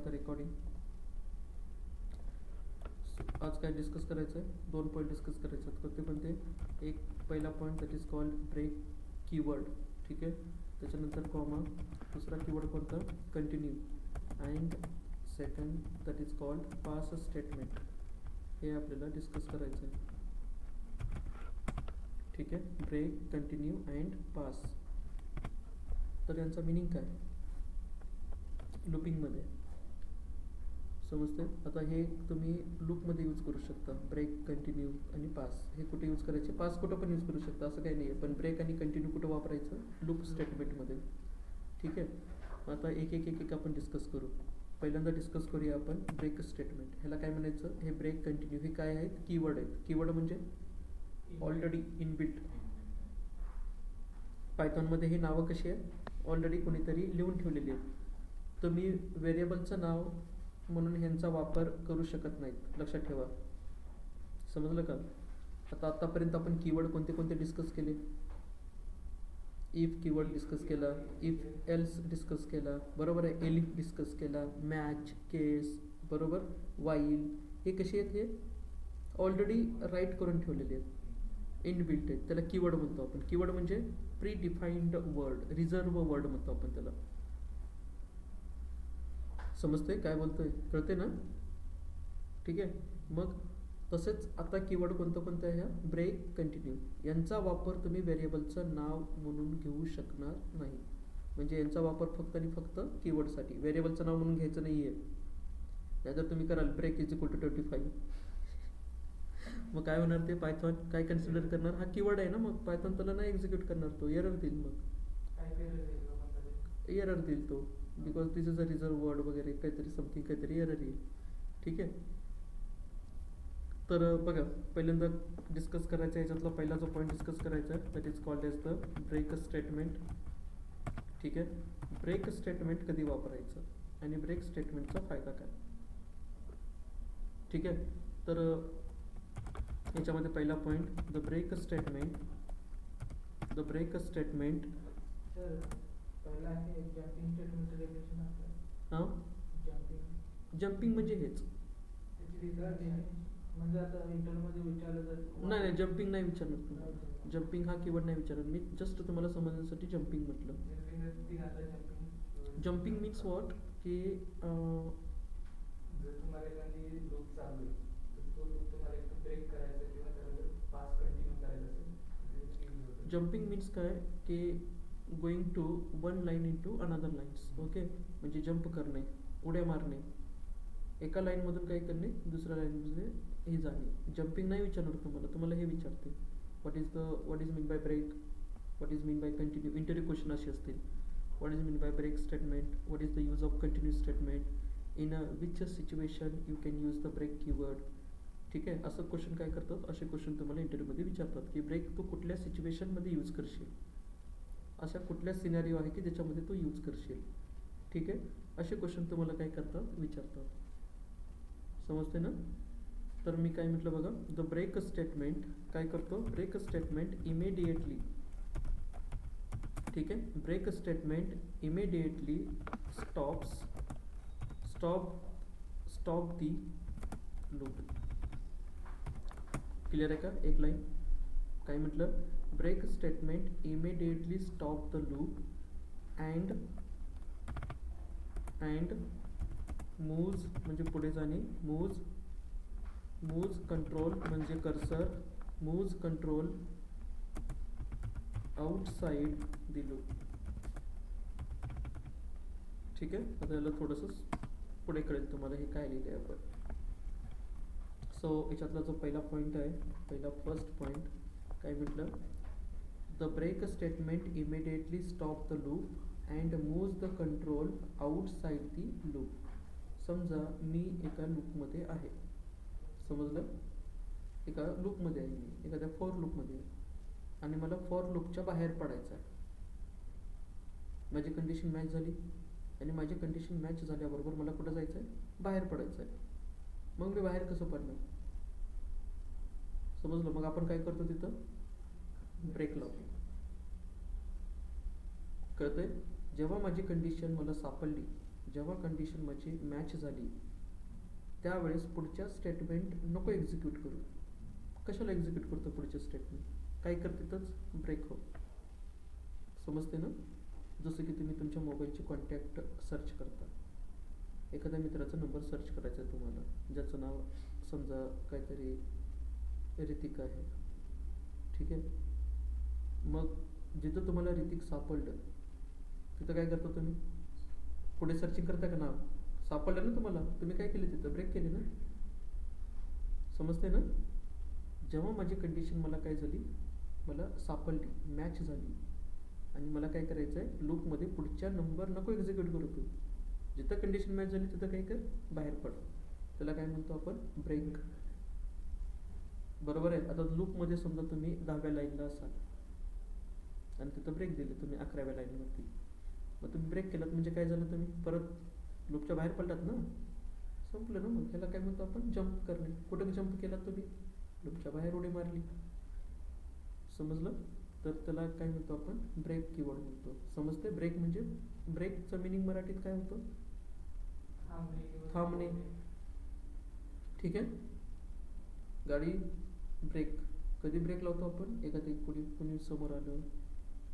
Start the recording. आज काय discuss करायचं आहे? 2 पॉईंट डिस्कस करायचे आहेत. कोणते? एक पहिला point that is called break keyword. ठीक आहे. त्याच्यानंतर कॉमा. दुसरा कीवर्ड कोणता? Continue. And second that is called pass statement. हे आपल्याला डिस्कस करायचं आहे. ठीक आहे. Break, continue and pass. तर यांचा मिनिंग काय लूपिंगमध्ये समजते? आता हे तुम्ही लूपमध्ये यूज करू शकता. ब्रेक, कंटिन्यू आणि पास हे कुठे यूज करायचे? पास कुठं पण यूज करू शकता, असं काही नाही आहे. पण ब्रेक आणि कंटिन्यू कुठं वापरायचं? लूप स्टेटमेंटमध्ये. ठीक आहे. आता एक आपण डिस्कस करू. पहिल्यांदा डिस्कस करूया आपण ब्रेक स्टेटमेंट. ह्याला काय म्हणायचं? हे ब्रेक, कंटिन्यू हे काय आहेत? कीवर्ड आहेत. कीवर्ड म्हणजे ऑलरेडी इनबिल्ट. पायथॉनमध्ये हे नावं कशी आहेत? ऑलरेडी कोणीतरी लिहून ठेवलेली आहेत. तुम्ही व्हेरिएबलचं नाव म्हणून ह्यांचा वापर करू शकत नाहीत, लक्षात ठेवा. समजलं का? आतापर्यंत आपण कीवर्ड कोणते डिस्कस केले? इफ कीवर्ड डिस्कस केला, इफ एल्स डिस्कस केला, बरोबर आहे. एलिफ डिस्कस केला, मॅच, केस, बरोबर, वाईल. हे कसे आहेत? हे ऑलरेडी राईट करून ठेवलेले आहेत, इनबिल्ट आहेत. त्याला कीवर्ड म्हणतो आपण. कीवर्ड म्हणजे pre defined word, reserve word म्हणतो आपण त्याला. समजतंय काय बोलतोय? कळते ना? ठीक आहे. मग तसेच आता कीवर्ड कोणतं आहे? ह्या ब्रेक, कंटिन्यू यांचा वापर तुम्ही व्हेरिएबलचं नाव म्हणून घेऊ शकणार नाही. म्हणजे यांचा वापर फक्त आणि फक्त कीवर्डसाठी, व्हेरिएबलचं नाव म्हणून घ्यायचं नाही आहे. नाहीतर तुम्ही कराल ब्रेक इज इक्वल टू 25. मग काय होणार? ते पायथॉन काय कन्सिडर करणार? हा कीवर्ड आहे ना, मग पायथॉन त्याला नाही एक्झिक्यूट करणार. तो एरर देईल. मग एरर देईल तो, because this is a reserve word वगैरे काहीतरी समथिंग, काहीतरी एरर येईल. ठीक आहे. तर बघा, पहिल्यांदा डिस्कस करायचं आहे याच्यातला पहिला जो पॉईंट डिस्कस करायचा आहे that is called as the break statement. ठीक आहे. ब्रेक स्टेटमेंट कधी वापरायचं आणि ब्रेक स्टेटमेंटचा फायदा काय? ठीक आहे. तर याच्यामध्ये पहिला point the break statement. The break statement jumping म्हणजे हेच. नाही, जम्पिंग नाही विचारणार तुम्हाला. जम्पिंग हा कीवर्ड नाही विचारणार मी. जस्ट तुम्हाला समजण्यासाठी जम्पिंग म्हटलं. जम्पिंग मीन्स व्हॉट की जम्पिंग मीन्स काय की going to one line into another lines. Okay. म्हणजे जम्प करणे, उड्या मारणे, एका लाईनमधून काही करणे दुसऱ्या लाईनमध्ये हे जाणे. जम्पिंग नाही विचारणार तुम्हाला हे विचारते what is mean by break, what is mean by continue. Interview question असे असतील. What is mean by break statement, what is the use of continue statement, in which situation you can use the break keyword. ठीक आहे. असं question काय करतात? असे question तुम्हाला इंटरव्ह्यूमध्ये विचारतात की ब्रेक तू कुठल्या सिच्युएशनमध्ये यूज करशील, अशा कुठल्या सिनॅरिओ आहे की ज्याच्यामध्ये तू यूज करशील. ठीक आहे. असे क्वेश्चन तुम्हाला काय करतात? विचारतात. समजते ना? तर मी काय म्हटलं बघा, द ब्रेक स्टेटमेंट काय करतो? Break statement immediately. ठीक आहे. Break statement immediately stop the loop. Clear आहे का? एक लाईन काय म्हटलं? Break statement immediately stop the loop and moves म्हणजे पुढे जाणे, मूव्ज कंट्रोल म्हणजे cursor, moves control outside the loop. ठीक आहे. आता याला थोडंसं पुढे कळेल तुम्हाला हे काय लिहिलं आहे आपण. सो याच्यातला जो पहिला पॉईंट आहे, फर्स्ट पॉईंट काय म्हटलं? The break statement immediately stop the loop and moves the control outside the loop. समजा मी एका लूपमध्ये आहे. समजलं? एका लूपमध्ये आहे मी, एखाद्या फॉर लूपमध्ये आहे आणि मला फॉर लूपच्या बाहेर पडायचं आहे. माझी कंडिशन मॅच झाली आणि माझी कंडिशन मॅच झाल्याबरोबर मला कुठं जायचं आहे? बाहेर पडायचं आहे. मग मी बाहेर कसं पडणार? समजलं? मग आपण काय करतो? तिथं ब्रेक लावतो. कळतंय? जेव्हा माझी कंडिशन मला सापडली, जेव्हा कंडिशन माझी मॅच झाली त्यावेळेस पुढच्या स्टेटमेंट नको एक्झिक्यूट करू. कशाला एक्झिक्यूट करतो पुढचे स्टेटमेंट? काय कर तिथंच ब्रेक हो. समजते ना? जसं की तुम्ही तुमच्या मोबाईलची कॉन्टॅक्ट सर्च करता, एखाद्या मित्राचा नंबर सर्च करायचा आहे तुम्हाला, ज्याचं नाव समजा काहीतरी ऋतिक आहे, ठीक आहे. मग जिथं तुम्हाला ऋतिक सापडलं तिथं काय करता तुम्ही? पुढे सर्चिंग करता का? नाव सापडलं ना तुम्हाला, तुम्ही काय केले तिथं? ब्रेक केले ना. समजते ना? जेव्हा माझी कंडिशन मला काय झाली, मला सापडली, मॅच झाली, आणि मला काय करायचं आहे, लूपमध्ये पुढच्या नंबर नको एक्झिक्यूट करू तू. जिथं कंडिशन मॅच झाली तिथं काय कर, बाहेर पड. त्याला काय म्हणतो आपण? ब्रेक. बरोबर आहे. आता लूपमध्ये समजा तुम्ही 10व्या लाईनला असाल आणि तिथं ब्रेक दिले तुम्ही 11व्या लाईनवरती, मग तुम्ही ब्रेक केलात म्हणजे काय झालं, तुम्ही परत लूपच्या बाहेर पडलात ना. संपलं ना. मग ह्याला काय म्हणतो आपण? जम्प करणे. कुठं जम्प केला तुम्ही? लूपच्या बाहेर उडी मारली. समजलं? तर त्याला काय म्हणतो आपण? ब्रेक कीवर्ड म्हणतो. समजते? ब्रेक म्हणजे, ब्रेकचं मिनिंग मराठीत काय होतं? थांबणे. ठीक आहे. गाडी ब्रेक, कधी ब्रेक लावतो आपण? एखादी कुणी समोर आलं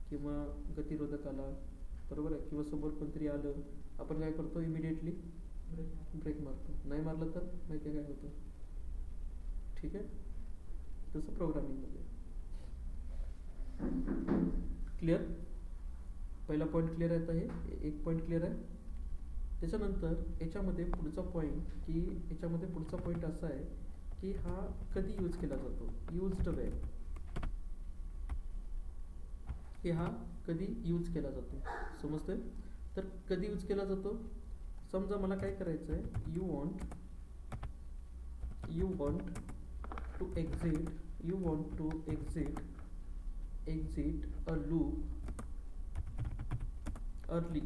किंवा गतिरोधक आला, बरोबर आहे, किंवा समोर कोणतरी आलं, आपण काय करतो? इमिडिएटली ब्रेक मारतो. नाही मारलं तर माहिती आहे काय होतं? ठीक आहे. तसं प्रोग्रामिंगमध्ये. क्लिअर? पहिला पॉईंट क्लिअर आहे. आता हे एक पॉईंट क्लिअर आहे. त्याच्यानंतर याच्यामध्ये पुढचा पॉईंट असा आहे की हा कधी यूज केला जातो? यूज्ड वेळ. की हा कधी यूज केला जातो? समजते? तर कधी यूज केला जातो? समजा मला काय करायचं आहे, you want to exit a loop early.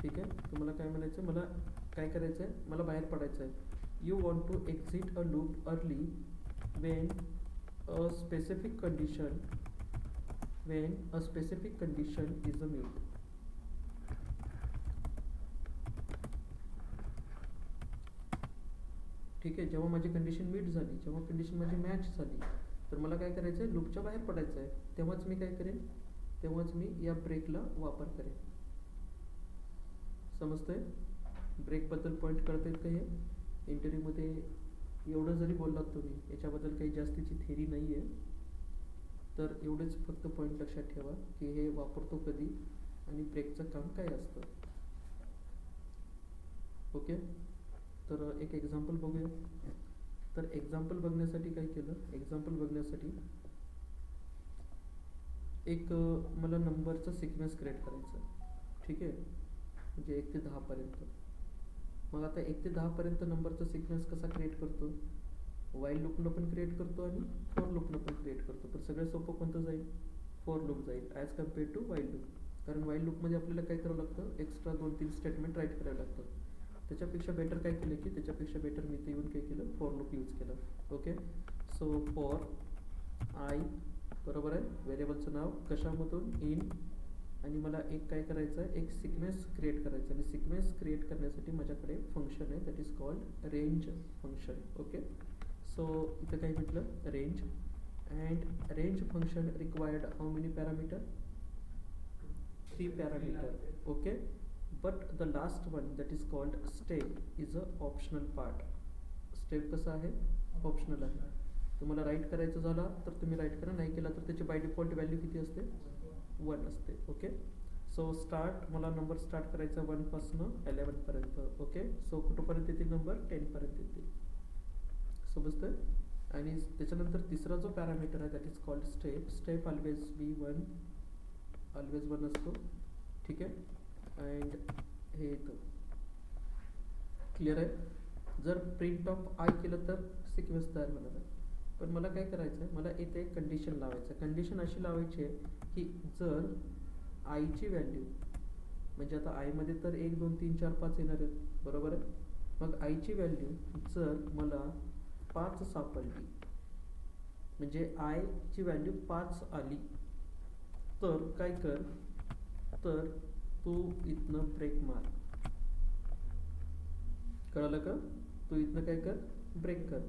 ठीक आहे. तुम्हाला काय म्हणायचं, मला काय करायचं आहे, मला बाहेर पडायचं आहे. You want to exit a loop early when a specific condition is met. ठीक आहे. जेव्हा माझी कंडिशन मीट झाली, जेव्हा कंडिशन माझी मॅच झाली, तर मला काय करायचं आहे, लूपच्या बाहेर पडायचं आहे. तेव्हाच मी काय करेन, तेव्हाच मी या ब्रेकला वापर करेन. समजतंय? ब्रेकबद्दल पॉईंट कळतायत का? हे इंटरव्ह्यूमध्ये एवढं जरी बोललात तुम्ही, याच्याबद्दल काही जास्तीची थेरी नाही आहे, तर एवढेच फक्त पॉईंट लक्षात ठेवा की हे वापरतो कधी आणि ब्रेकचं काम काय असतं. ओके. तर एक एक्झाम्पल बघूया. तर एक्झाम्पल बघण्यासाठी काय केलं, एक्झाम्पल बघण्यासाठी एक मला नंबरचा सिक्वेन्स क्रिएट करायचा. ठीक आहे. म्हणजे 1 ते 10 पर्यंत. मग आता 1 ते 10 पर्यंत नंबरचा सिक्वेन्स कसा क्रिएट करतो? वाईल लूपनं पण क्रिएट करतो आणि फॉर लूपनं पण क्रिएट करतो. पण सगळ्यात सोपं कोणतं जाईल? फॉर लूप जाईल as compare to while loop. कारण वाईल लूपमध्ये आपल्याला काय करावं लागतं, एक्स्ट्रा 2-3 स्टेटमेंट राईट करावं लागतं. त्याच्यापेक्षा बेटर काय केलं की, त्याच्यापेक्षा बेटर मी ते येऊन काय केलं, फॉर लूप यूज केलं. ओके. सो फॉर आय, बरोबर आहे, व्हेरिएबलचं नाव कशामधून, इन, आणि मला एक काय करायचं आहे, एक सिक्वेन्स क्रिएट करायचं. आणि सिक्वेन्स क्रिएट करण्यासाठी माझ्याकडे फंक्शन आहे, that is called range function. Okay. So इथं काय म्हटलं, range. And range function required how many parameter? 3 parameter. Okay. But the last one that is called step is a optional part. Step कसं आहे? Optional आहे. तुम्हाला right करायचं झाला तर तुम्ही राईट करा, नाही केला तर त्याची बाय डिफॉल्ट व्हॅल्यू किती असते? 1 असते. ओके. सो स्टार्ट, मला नंबर स्टार्ट करायचा 1 पासून 11 पर्यंत. ओके. सो कुठपर्यंत येतील नंबर? 10 पर्यंत येतील. समजतं? आणि त्याच्यानंतर तिसरा जो पॅरामीटर आहे that is called step. Step always be 1, always 1 असतो. ठीक आहे. अँड हे येतं. क्लिअर आहे? जर प्रिंट ऑफ आय केलं तर सिक्वेन्स तयार होणार आहे. पण मला काय करायचं आहे, मला इथे एक कंडिशन लावायचं आहे. कंडिशन अशी लावायची आहे की जर आयची व्हॅल्यू, म्हणजे आता आयमध्ये तर 1 2 3 4 5 येणार आहेत, बरोबर आहे. मग आयची व्हॅल्यू जर मला 5 सापडली, म्हणजे आयची व्हॅल्यू 5 आली, तर काय कर, तर तू इथनं ब्रेक मार. कळालं का? तू इथनं काय कर, ब्रेक कर.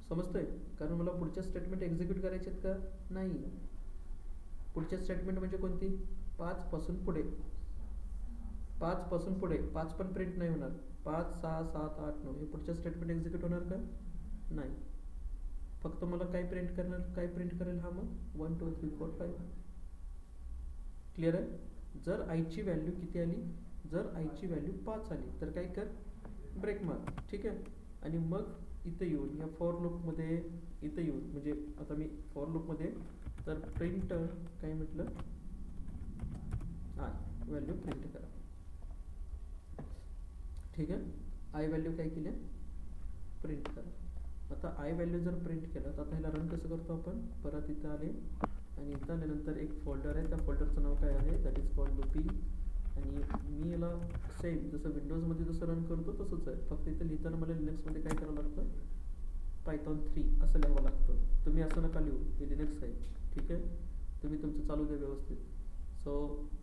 समजतंय? कारण मला पुढच्या स्टेटमेंट एक्झिक्यूट करायचे आहेत का? नाही. पुढच्या स्टेटमेंट म्हणजे कोणती? 5 पासून पुढे. 5 पासून पुढे 5 पण प्रिंट नाही होणार. 5, 6, 7, 8, 9 हे पुढच्या स्टेटमेंट एक्झिक्यूट होणार का? नाही. फक्त मला काय प्रिंट करणार, काय प्रिंट करेल हा मग 1 2 3 4 5. क्लिअर आहे? जर आईची व्हॅल्यू किती आली, जर आईची व्हॅल्यू 5 आली तर काय कर, ब्रेक मार. ठीक आहे. आणि मग इथं येऊन या फॉर लूपमध्ये इथं येऊन, म्हणजे आता मी फॉर लूपमध्ये तर प्रिंट काय म्हटलं, आय व्हॅल्यू प्रिंट करा. ठीक आहे. आय व्हॅल्यू काय केल्या, प्रिंट करा. आता आय व्हॅल्यू जर प्रिंट केलं तर आता ह्याला रन कसं करतो आपण, परत इथं आले आणि इथं आल्यानंतर एक फोल्डर आहे, त्या फोल्डरचं नाव काय आहे, दॅट इज कॉल्ड लुपिंग. आणि मी याला सेम जसं विंडोजमध्ये जसं रन करतो तसंच आहे, फक्त इथं लिहिताना मला लिनक्समध्ये काय करावं लागतं, पायथॉन 3 असं लिहावं लागतं. तुम्ही असं नका लिहू, हे लिनक्स आहे. ठीक आहे. तुम्ही तुमचं चालू द्या व्यवस्थित. सो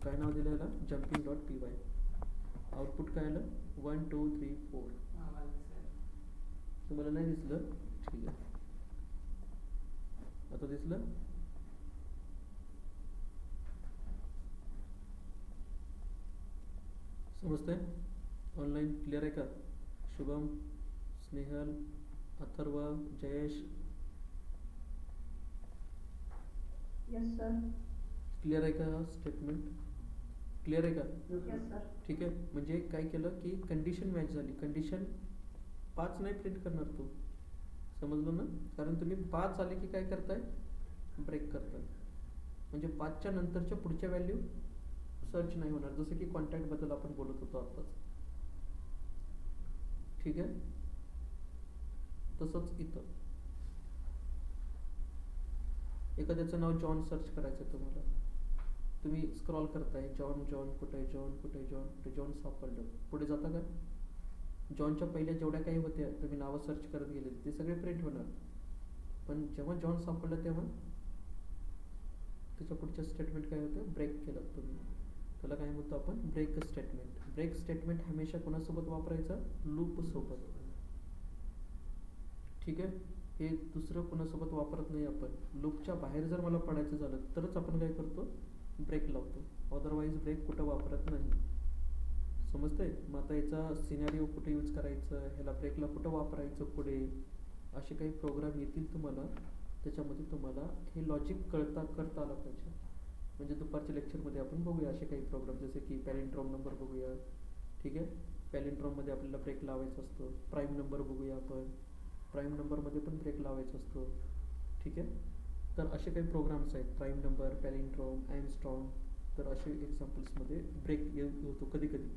काय नाव दिलं याला, jumping.py. आउटपुट काय आलं 1 2 3 4. तुम्हाला नाही दिसलं? ठीक आहे. आता दिसलं? समजतंय? ऑनलाईन क्लिअर आहे का? Shubham, Snehal, Atharva, Jayesh, yes sir. Clear आहे का स्टेटमेंट? क्लिअर आहे का? Yes sir. ठीक आहे. म्हणजे काय केलं की कंडिशन मॅच झाली. कंडिशन 5 नाही प्रिंट करणार तू, समजलं ना? कारण तुम्ही 5 आले की काय करताय, ब्रेक करताय. म्हणजे 5च्या नंतरच्या पुढच्या व्हॅल्यू सर्च नाही होणार, जसं की कॉन्टॅक्ट बद्दल आपण बोलत होतो आताच. ठीक आहे. तसंच इथं एखाद्याचं नाव जॉन सर्च करायचं तुम्हाला, तुम्ही स्क्रॉल करताय, जॉन जॉन कुठे आहे, जॉन कुठे आहे, जॉन कुठे, जॉन सापडलं, पुढे जाता का? जॉनच्या पहिल्या जेवढ्या काही होत्या तुम्ही नावं सर्च करत गेले ते सगळे प्रिंट होणार. पण जेव्हा जॉन सापडलं तेव्हा त्याच्या पुढच्या स्टेटमेंट काय होतं, ब्रेक केलं तुम्ही. त्याला काय म्हणतो आपण, ब्रेक स्टेटमेंट. ब्रेक स्टेटमेंट हमेशा कोणासोबत वापरायचं, लूप सोबत. ठीक आहे. हे दुसरं कोणासोबत वापरत नाही आपण. लूपच्या बाहेर जर मला पडायचं झालं तरच आपण काय करतो, ब्रेक लावतो. अदरवाईज ब्रेक कुठं वापरत नाही. समजतंय? मग आता याचा सिनारिओ कुठे यूज करायचं, ह्याला ब्रेकला कुठं वापरायचं पुढे, असे काही प्रोग्राम येतील तुम्हाला, त्याच्यामध्ये तुम्हाला हे लॉजिक करता आलं पाहिजे. म्हणजे दुपारच्या लेक्चरमध्ये आपण बघूया असे काही प्रोग्राम, जसे की पॅलिंड्रोम नंबर बघूया. ठीक आहे. पॅलिंड्रोममध्ये आपल्याला ब्रेक लावायचा असतो. प्राईम नंबर बघूया आपण, प्राईम नंबरमध्ये पण ब्रेक लावायचा असतो. ठीक आहे. तर असे काही प्रोग्राम्स आहेत, प्राईम नंबर, पॅलिंड्रोम, ॲमस्ट्रॉंग. तर असे एक्झाम्पल्समध्ये ब्रेक होतो कधी कधी.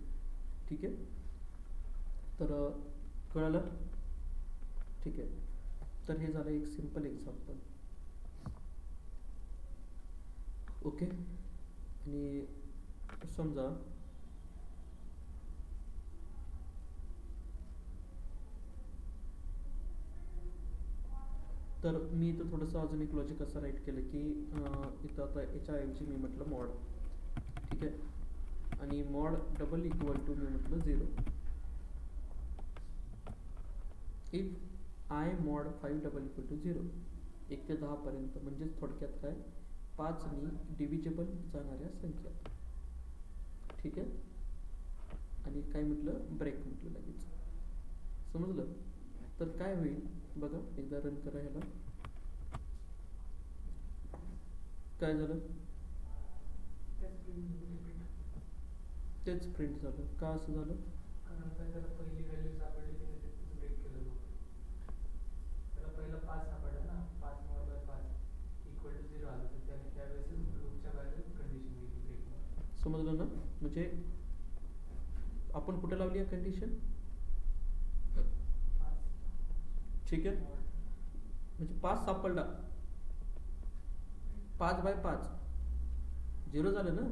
ठीक आहे. तर कळलं? ठीक आहे. तर हे झालं एक सिम्पल एक्झाम्पल. ओके. आणि समजा तर मी इथं थोडंसं अजून एक लॉजिक असं राईट केलं की इथं आता याच्याऐवजी मी म्हटलं मॉड. ठीक आहे. आणि मॉड डबल इक्वल टू मी म्हटलं 0. If I mod 5 double equal to 0, 1 ते 10 पर्यंत, म्हणजेच थोडक्यात काय, 5 नी डिव्हिजेबल जाणाऱ्या संख्या. ठीक आहे. आणि काय म्हटलं, ब्रेक म्हटलं लगेच. समजलं? तर काय होईल बघा, एकदा रन करा ह्याला. काय झालं, तेच प्रिंट झालं. का असं झालं, कारण त्याला पहिली व्हॅल्यू सापडली की त्याचं ब्रेक केलं लोक. त्याला पहिला 5 सापडला ना, 5 mod by 5 इक्वल टू 0 आलं, तर त्याने त्यावेळेस लूपच्या बाहेर कंडिशन गेली ब्रेक. समजलं ना? म्हणजे आपण कुठे लावली आहे कंडिशन, ठीक आहे. म्हणजे 5 सापडला, 5 by 5 0 झालं ना.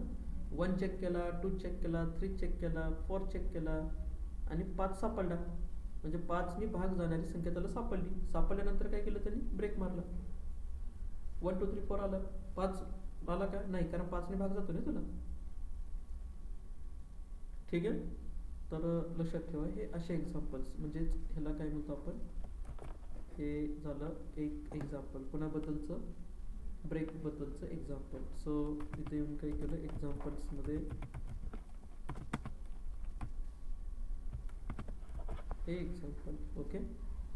1 चेक केला, 2 चेक केला, 3 चेक केला, 4 चेक केला आणि 5 सापडला. म्हणजे 5 नी भाग जाणारी संख्या त्याला सापडली. सापडल्यानंतर काय केलं त्यांनी, ब्रेक मारला. 1 2 3 4 आलं, 5 आला का नाही, कारण 5 ने भाग जातो ना तुला. ठीक आहे. तर लक्षात ठेवा हे असे एक्झाम्पल्स म्हणजेच ह्याला काय म्हणतो आपण, हे झालं एक एक्झाम्पल कोणाबद्दलचं, ब्रेकबद्दलचं एक्झाम्पल. सो इथे येऊन काय केलं, एक्झाम्पल्समध्ये हे एक्झाम्पल. ओके.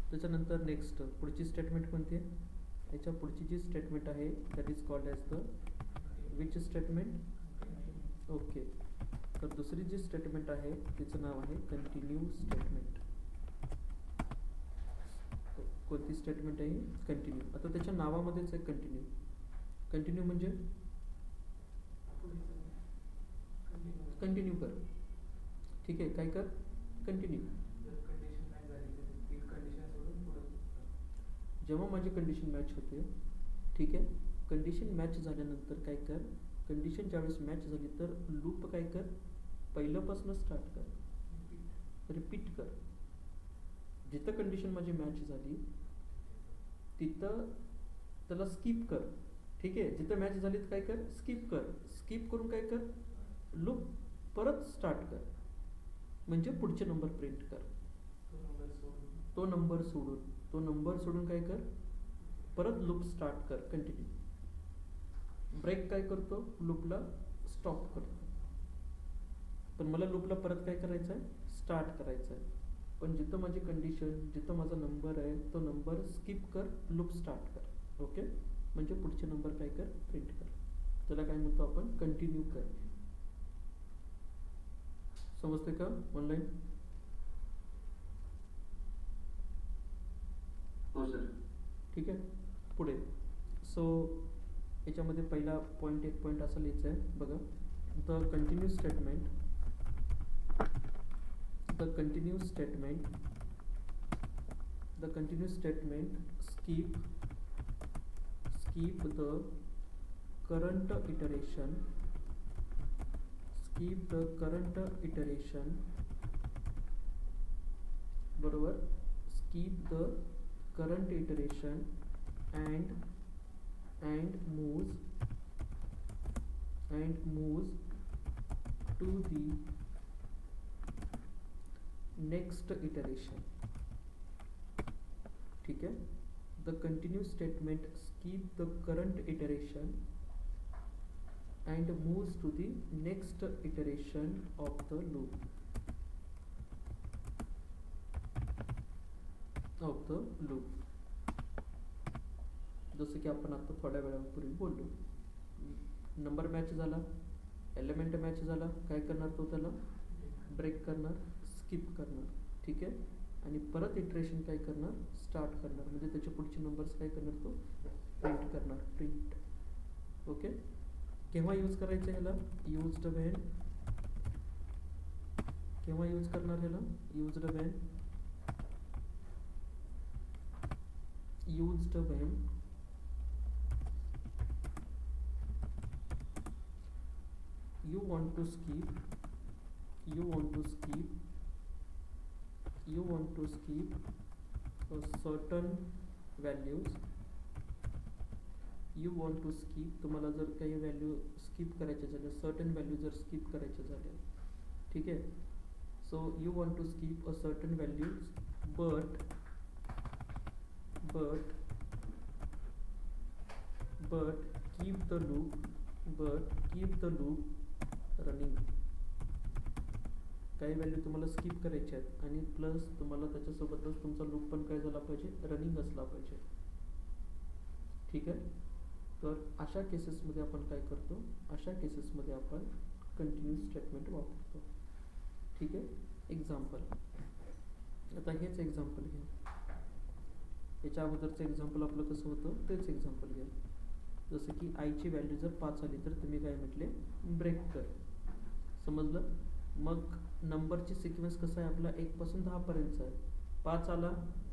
त्याच्यानंतर नेक्स्ट पुढची स्टेटमेंट कोणती आहे, याच्या पुढची जी स्टेटमेंट आहे that is called as the which statement. Okay. तर दुसरी जी स्टेटमेंट आहे तिचं नाव आहे कंटिन्यू स्टेटमेंट. कोणती स्टेटमेंट आहे, कंटिन्यू. आता त्याच्या नावामध्येच आहे कंटिन्यू. कंटिन्यू म्हणजे कंटिन्यू कर. ठीक आहे, काय कर, कंटिन्यू. जेव्हा माझी कंडिशन मॅच होते, ठीक आहे, कंडिशन मॅच झाल्यानंतर काय कर, कंडिशन ज्यावेळेस मॅच झाली तर लूप काय कर, पहिल्यापासून स्टार्ट कर, रिपीट कर. जिथं कंडिशन माझी मॅच झाली तिथं त्याला स्किप कर. ठीक आहे, जिथं मॅच झाली तर काय कर, स्किप कर. स्किप करून काय कर, लूप परत स्टार्ट कर, म्हणजे पुढचे नंबर प्रिंट कर. तो नंबर सोडून काय कर, परत लूप स्टार्ट कर, कंटिन्यू. ब्रेक काय करतो, लूपला स्टॉप करतो. पण मला लूपला परत काय करायचं आहे, स्टार्ट करायचं आहे. पण जिथं माझी कंडिशन, जिथं माझा नंबर आहे तो नंबर स्किप कर, लूप स्टार्ट कर. ओके, म्हणजे पुढचे नंबर काय कर, प्रिंट कर. त्याला काय म्हणतो आपण, कंटिन्यू कर. समजते का ऑनलाईन? हो सर. ठीक आहे, पुढे. सो याच्यामध्ये पहिला एक पॉईंट असं लिहायचं आहे बघा, the continue statement skip the current iteration बरोबर, skip the current iteration and moves to the next iteration. ठीक है, the continuous statement skip the current iteration and moves to the next iteration of the loop. जसं की आपण आता थोड्या वेळापूर्वी बोललो, नंबर मॅच झाला, एलिमेंट मॅच झाला, काय करणार तो, त्याला ब्रेक करणार, स्किप करणार. ठीक आहे, आणि परत इटरेशन काय करणार, स्टार्ट करणार, म्हणजे त्याचे पुढचे नंबर्स काय करणार, तो प्रिंट करणार, प्रिंट. ओके. केव्हा यूज करायचं ह्याला, यूज्ड व्हेन. केव्हा यूज करणार ह्याला, used when you want to skip certain values. तुम्हाला जर काही व्हॅल्यू स्किप करायच्या झाल्या, सर्टन व्हॅल्यू जर स्किप करायच्या झाल्या, ठीक आहे, so you want to skip a certain values but keep the loop running. काही व्हॅल्यू तुम्हाला स्किप करायच्या आहेत आणि प्लस तुम्हाला त्याच्यासोबतच तुमचा लूप पण काय झाला पाहिजे, रनिंग असला पाहिजे. ठीक आहे, तर अशा केसेसमध्ये आपण काय करतो, अशा केसेसमध्ये आपण कंटिन्यू स्टेटमेंट वापरतो. ठीक आहे. एक्झाम्पल, आता हेच एक्झाम्पल घ्या, याच्या अगोदरचं एक्झाम्पल आपलं कसं होतं तेच एक्झाम्पल घ्या. जसं की आईची व्हॅल्यू जर 5 आली तर तुम्ही काय म्हटले, ब्रेक कर. समजलं. मग नंबरची सिक्वेन्स कसं आहे आपला, 1 पासून 10 पर्यंतचा आहे. 5 आला,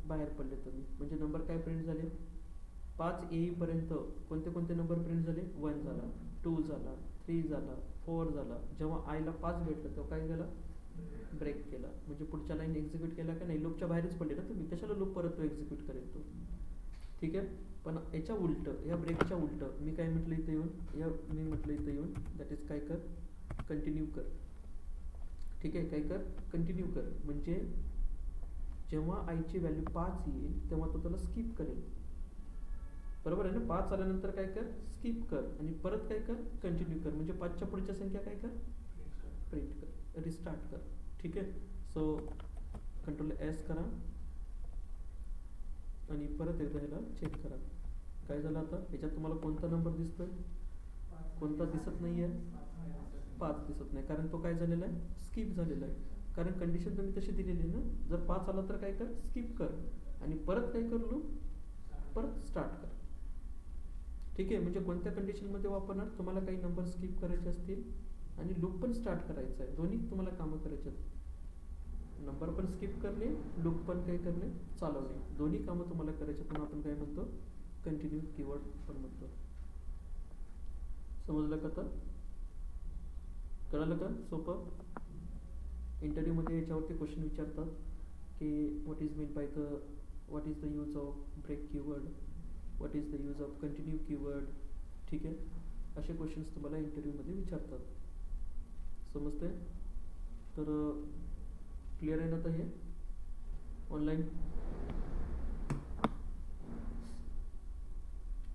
बाहेर पडले तुम्ही, म्हणजे नंबर काय प्रिंट झाले, 5 येईपर्यंत कोणते कोणते नंबर प्रिंट झाले, 1 झाला, 2 झाला, 3 झाला, 4 झाला. जेव्हा आईला 5 भेटलं तेव्हा काय झालं, ब्रेक केला, म्हणजे पुढच्या लाईन एक्झिक्यूट केला का नाही, लूपच्या बाहेरच पडले ना तुम्ही, कशाला लूप परत तो एक्झिक्यूट करेल तो. ठीक आहे. पण याच्या उलट, या ब्रेकच्या उलट मी काय म्हटलं इथे येऊन, दॅट इज काय कर, कंटिन्यू कर. ठीक आहे, काय कर, कंटिन्यू कर. म्हणजे जेव्हा आईची व्हॅल्यू 5 येईल तेव्हा तो त्याला स्किप करेल. बरोबर आहे ना. 5 आल्यानंतर काय कर, स्किप कर आणि परत काय कर, कंटिन्यू कर. म्हणजे 5च्या पुढच्या संख्या काय कर, प्रिंट कर, रिस्टार्ट कर. ठीक आहे. सो कंट्रोल एस करा आणि परत एकदा ह्याला चेक करा. काय झालं आता, ह्याच्यात तुम्हाला कोणता नंबर दिसतोय, कोणता दिसत नाही आहे, 5 दिसत नाही. कारण तो काय झालेला आहे, स्किप झालेला आहे. कारण कंडिशन तुम्ही तशी दिलेली आहे ना. जर 5 आला तर काय कर, स्किप कर आणि परत काय कर, लूप परत स्टार्ट कर. ठीक आहे. म्हणजे कोणत्या कंडिशनमध्ये वापरणार, तुम्हाला काही नंबर स्किप करायचे असतील आणि लूप पण स्टार्ट करायचं आहे. दोन्ही तुम्हाला कामं करायचे आहेत. नंबर पण स्किप करणे, लूप पण काय करणे, चालवणे. दोन्ही कामं तुम्हाला करायचे. पण आपण काय म्हणतो, कंटिन्यू कीवर्ड पण म्हणतो. समजलं का आता, कळालं का, सोपं. इंटरव्ह्यूमध्ये याच्यावरती क्वेश्चन विचारतात की what is mean by the, what is the use of break keyword, what is the use of continue keyword. ठीक आहे. असे क्वेश्चन्स तुम्हाला इंटरव्ह्यूमध्ये विचारतात. समजते. तर क्लिअर आहे ना आता हे ऑनलाईन,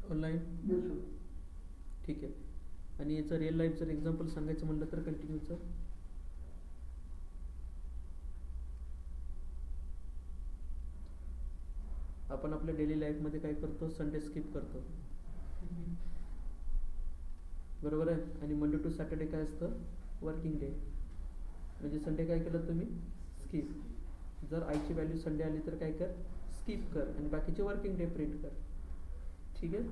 ऑनलाईन. Yes, sir. ठीक आहे. आणि याचं रिअल लाईफ जर एक्झाम्पल सांगायचं म्हणलं तर कंटिन्यूचं, आपण आपल्या डेली लाईफमध्ये काय करतो, संडे स्किप करतो. बरोबर आहे. आणि मंडे टू सॅटर्डे काय असतं, वर्किंग डे. म्हणजे संडे काय केलं तुम्ही, स्किप. जर आईची व्हॅल्यू संडे आली तर काय कर, स्किप कर आणि बाकीचे वर्किंग डे प्रिंट कर. ठीक आहे.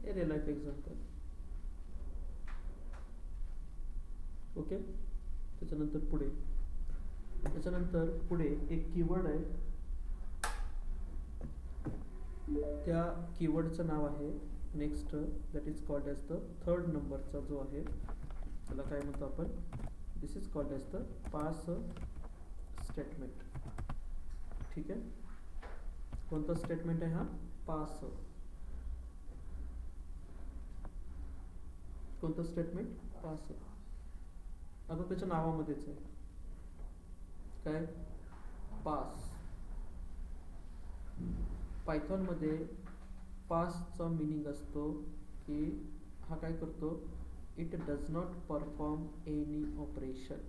हे रिअल लाईफ एक्झाम्पल. ओके. त्याच्यानंतर पुढे एक कीवर्ड आहे. त्या कीवर्डचं नाव आहे next, that is called as the third नंबरचा जो आहे त्याला काय म्हणतो आपण, this is called as the pass statement. ठीक आहे. कोणतं स्टेटमेंट आहे हा, पास. कोणतं स्टेटमेंट, पास. आता त्याच्या नावामध्येच आहे काय, पास. पायथॉनमध्ये पासचा मिनिंग असतो की हा काय करतो, it does not perform any operation.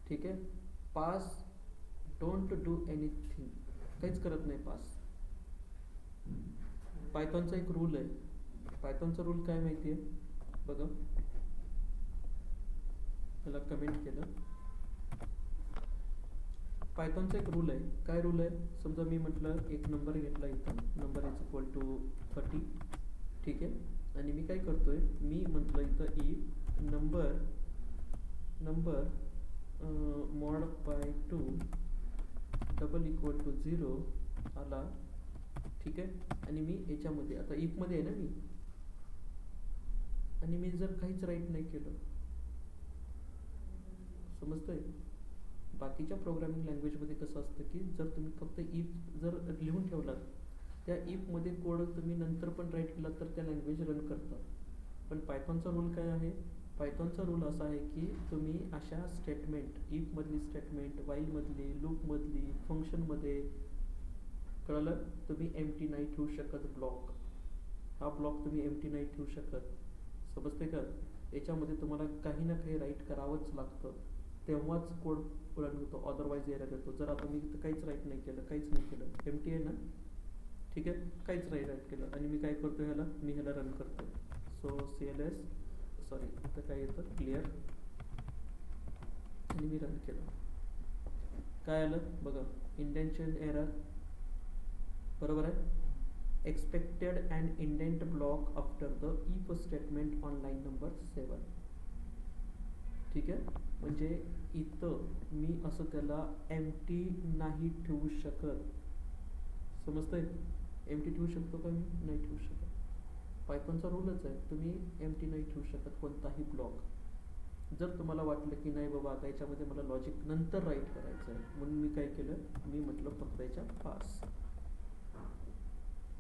ठीक आहे. पास डोंट डू एनिथिंग, काहीच करत नाही पास. पायथॉनचा एक रूल आहे. पायथॉनचा रूल काय माहिती आहे बघा, त्याला कमेंट केलं. पायथॉनचा एक रूल आहे. काय रूल आहे, समजा मी म्हटलं एक नंबर घेतला इथं, नंबर इज इक्वल टू 30. ठीक आहे. आणि मी काय करतोय, मी म्हटलं इथं if number mod by 2 double equal to 0 आला. ठीक आहे. आणि मी याच्यामध्ये आता इफमध्ये आहे ना मी, आणि मी जर काहीच राईट नाही केलं, समजतंय. बाकीच्या प्रोग्रामिंग लँग्वेजमध्ये कसं असतं की जर तुम्ही फक्त इफ जर लिहून ठेवलात, त्या इफमध्ये कोड तुम्ही नंतर पण राईट केला तर त्या लँग्वेज रन करतात. पण पायथॉनचा रूल काय आहे, पायथॉनचा रूल असा आहे की तुम्ही अशा स्टेटमेंट, इफमधली स्टेटमेंट, वाईलमधली, लूपमधली, फंक्शनमध्ये, कळलं, तुम्ही एम्प्टी नाही ठेवू शकत. ब्लॉक, हा ब्लॉक तुम्ही एम्प्टी नाही ठेवू शकत. समजते का. याच्यामध्ये तुम्हाला काही ना काही राईट करावंच लागतं, तेव्हाच कोड रन होतो, अदरवाईज एरर येतो. जर आता मी काहीच राईट नाही केलं, काहीच नाही केलं, एम्प्टी आहे ना. ठीक आहे. काहीच राईट केलं आणि मी काय करतो, ह्याला रन करतो. सो CLS सॉरी इथं काय येतं, क्लिअर. आणि मी रन केलं, काय आलं बघा, इंडेंशन एरर. बरोबर आहे. Expected and indent block after the if statement on line number 7. ठीक आहे. म्हणजे इथं मी असं त्याला एम्प्टी नाही ठेवू शकत. समजतंय. एम्प्टी ठेवू शकतो का मी, नाही ठेवू शकत. पायथॉनचा रूलच आहे, तुम्ही एम्प्टी नाही ठेवू शकत कोणताही ब्लॉक. जर तुम्हाला वाटलं की नाही बाबा आता याच्यामध्ये मला लॉजिक नंतर राईट करायचं आहे, म्हणून मी काय केलं, मी म्हटलं फक्त याच्या पास.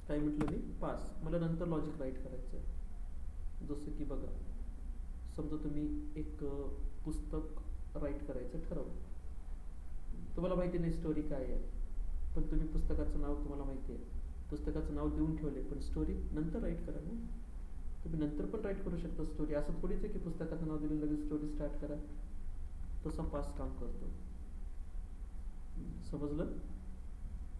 काय म्हटलं मी, पास. मला नंतर लॉजिक राईट करायचं आहे. जसं की बघा, समजा तुम्ही एक पुस्तक राईट करायचं ठरवलं. तुम्हाला माहिती नाही स्टोरी काय आहे, पण तुम्ही पुस्तकाचं नाव तुम्हाला माहिती आहे, पुस्तकाचं नाव देऊन ठेवले, पण स्टोरी नंतर राईट करा ना. तुम्ही नंतर पण राईट करू शकता स्टोरी. असं थोडीच आहे की पुस्तकाचं नाव दिलं लगेच स्टोरी स्टार्ट करा. तसा पास काम करतो. समजलं?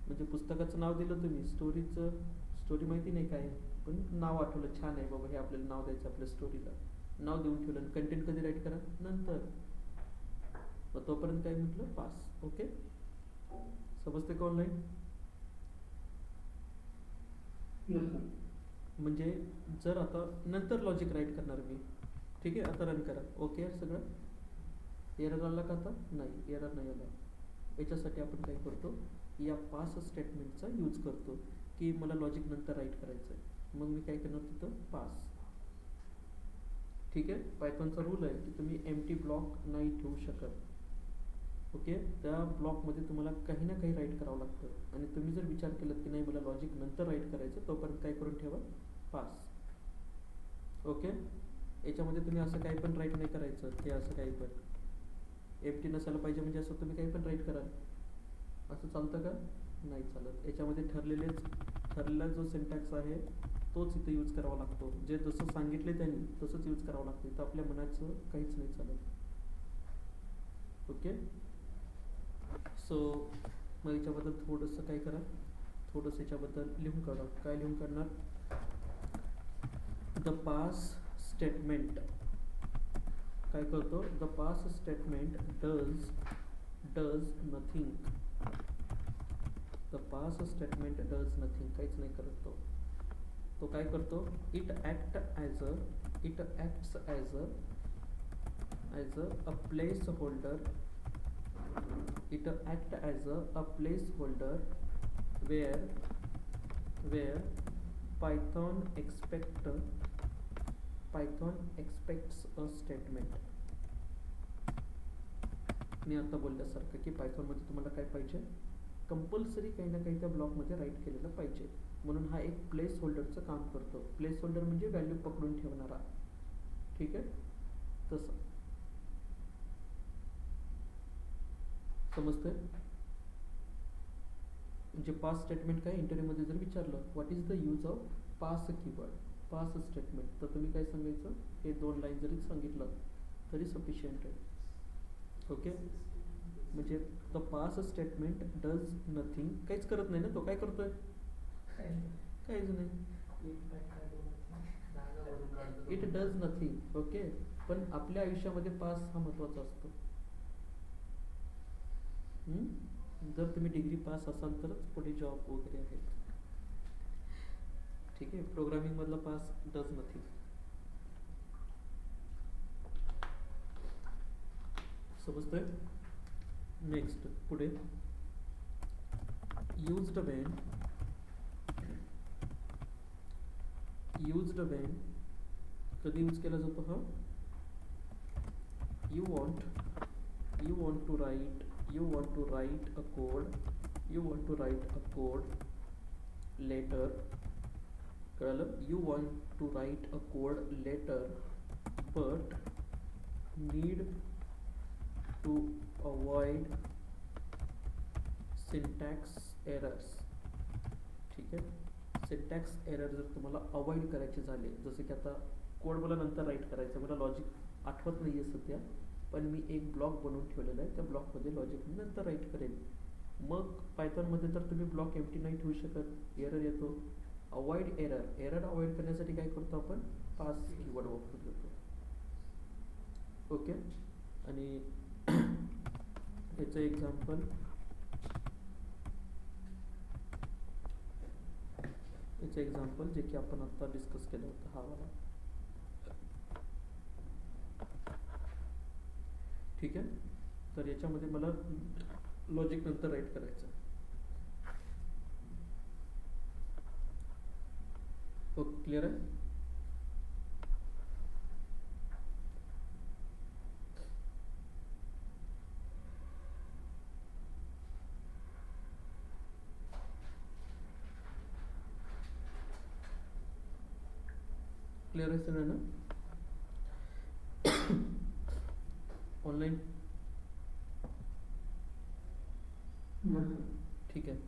म्हणजे पुस्तकाचं नाव दिलं तुम्ही, स्टोरी माहिती नाही काय आहे, पण नाव आठवलं, छान आहे बाबा, हे आपल्याला नाव द्यायचं आपल्या स्टोरीला, नाव देऊन ठेवलं. आणि कंटेंट कधी राईट करा? नंतर. मग तोपर्यंत काय म्हटलं? पास. ओके, समजते का ऑनलाईन? Yes, sir. म्हणजे जर आता नंतर लॉजिक राईट करणार मी, ठीक आहे, आता रन करा. ओके सगळं? एरर आला का आता? नाही, एरर नाही आला. याच्यासाठी आपण काय करतो, या पास स्टेटमेंटचा यूज करतो की मला लॉजिक नंतर राईट करायचं आहे. मग मी काय करणार तिथं? पास. ठीक आहे. पायथॉनचा रूल आहे की तुम्ही एम्प्टी ब्लॉक नाही ठेवू शकत. ओके, त्या ब्लॉकमध्ये तुम्हाला काही ना काही राईट करावं लागतं. आणि तुम्ही जर विचार केलात की नाही मला लॉजिक नंतर राईट करायचं, तोपर्यंत काय करून ठेवा? पास. ओके, याच्यामध्ये तुम्ही असं काही पण राईट नाही करायचं, हे असं काही पण एम्प्टी नसायला पाहिजे, म्हणजे असं तुम्ही काही पण राईट कराल, असं चालतं का? नाही चालत. याच्यामध्ये ठरलेला जो सिंटॅक्स आहे तोच इथं यूज करावा लागतो. जे जसं सांगितले त्यांनी तसंच यूज करावं लागतं. इथं आपल्या मनाचं काहीच नाही चालत. ओके, सो मग याच्याबद्दल थोडंसं काय करा, थोडंसं याच्याबद्दल लिहून काढा. काय लिहून काढणार? द पास स्टेटमेंट काय करतो? The pass statement does nothing. The pass statement does nothing, काहीच नाही करत तो. तो काय करतो? It acts as a place holder. It act as a placeholder where Python expects a statement. मी आता बोलल्यासारखं की पायथॉनमध्ये तुम्हाला काय पाहिजे? कंपल्सरी काही ना काही त्या ब्लॉकमध्ये राईट केलेलं पाहिजे. म्हणून हा एक प्लेस होल्डरचं काम करतो. प्लेस होल्डर म्हणजे व्हॅल्यू पकडून ठेवणारा. ठीक आहे, तसं समजतंय? म्हणजे पास स्टेटमेंट काय, इंटरव्ह्यूमध्ये जर विचारलं what is the use of pass keyword, pass statement, तर तुम्ही काय सांगायचं? हे 2 लाईन जरी सांगितलं तरी सफिशियंट आहे. ओके, म्हणजे the pass statement does nothing, काहीच करत नाही ना तो. काय करतोय? काहीच नाही. It does nothing. ओके, पण आपल्या आयुष्यामध्ये पास हा महत्त्वाचा असतो. जर तुम्ही डिग्री पास असाल तरच पुढे जॉब वगैरे आहेत. ठीक आहे, प्रोग्रामिंग मधला पास डज नथिंग. समजतंय? नेक्स्ट पुढे यूज्ड व्हेन कधी यूज केला जातो हा? You want to write a code later. कळलं? You want to write a code later but need to avoid syntax errors. ठीक आहे, सिंटॅक्स एरर जर तुम्हाला अवॉइड करायचे झाले, जसं की आता कोड मला नंतर राईट करायचं, मला लॉजिक आठवत नाही आहे सध्या, पण मी एक ब्लॉक बनवून ठेवलेला आहे, त्या ब्लॉकमध्ये लॉजिक मी नंतर राईट करेन. मग पायथॉनमध्ये तर तुम्ही ब्लॉक एम्प्टी नाही ठेवू शकत, एरर येतो. अवॉइड एरर अवॉइड करण्यासाठी काय करतो आपण? पास कीवर्ड वापरून देतो. ओके, आणि याचं एक्झाम्पल जे की आपण आता डिस्कस केलं होतं, हा वाला. ठीक आहे, तर याच्यामध्ये मला लॉजिक नंतर राईट करायचं. ओके, क्लिअर आहे? क्लिअर आहे सगळ्यांना? ऑनलाईन ठीक आहे.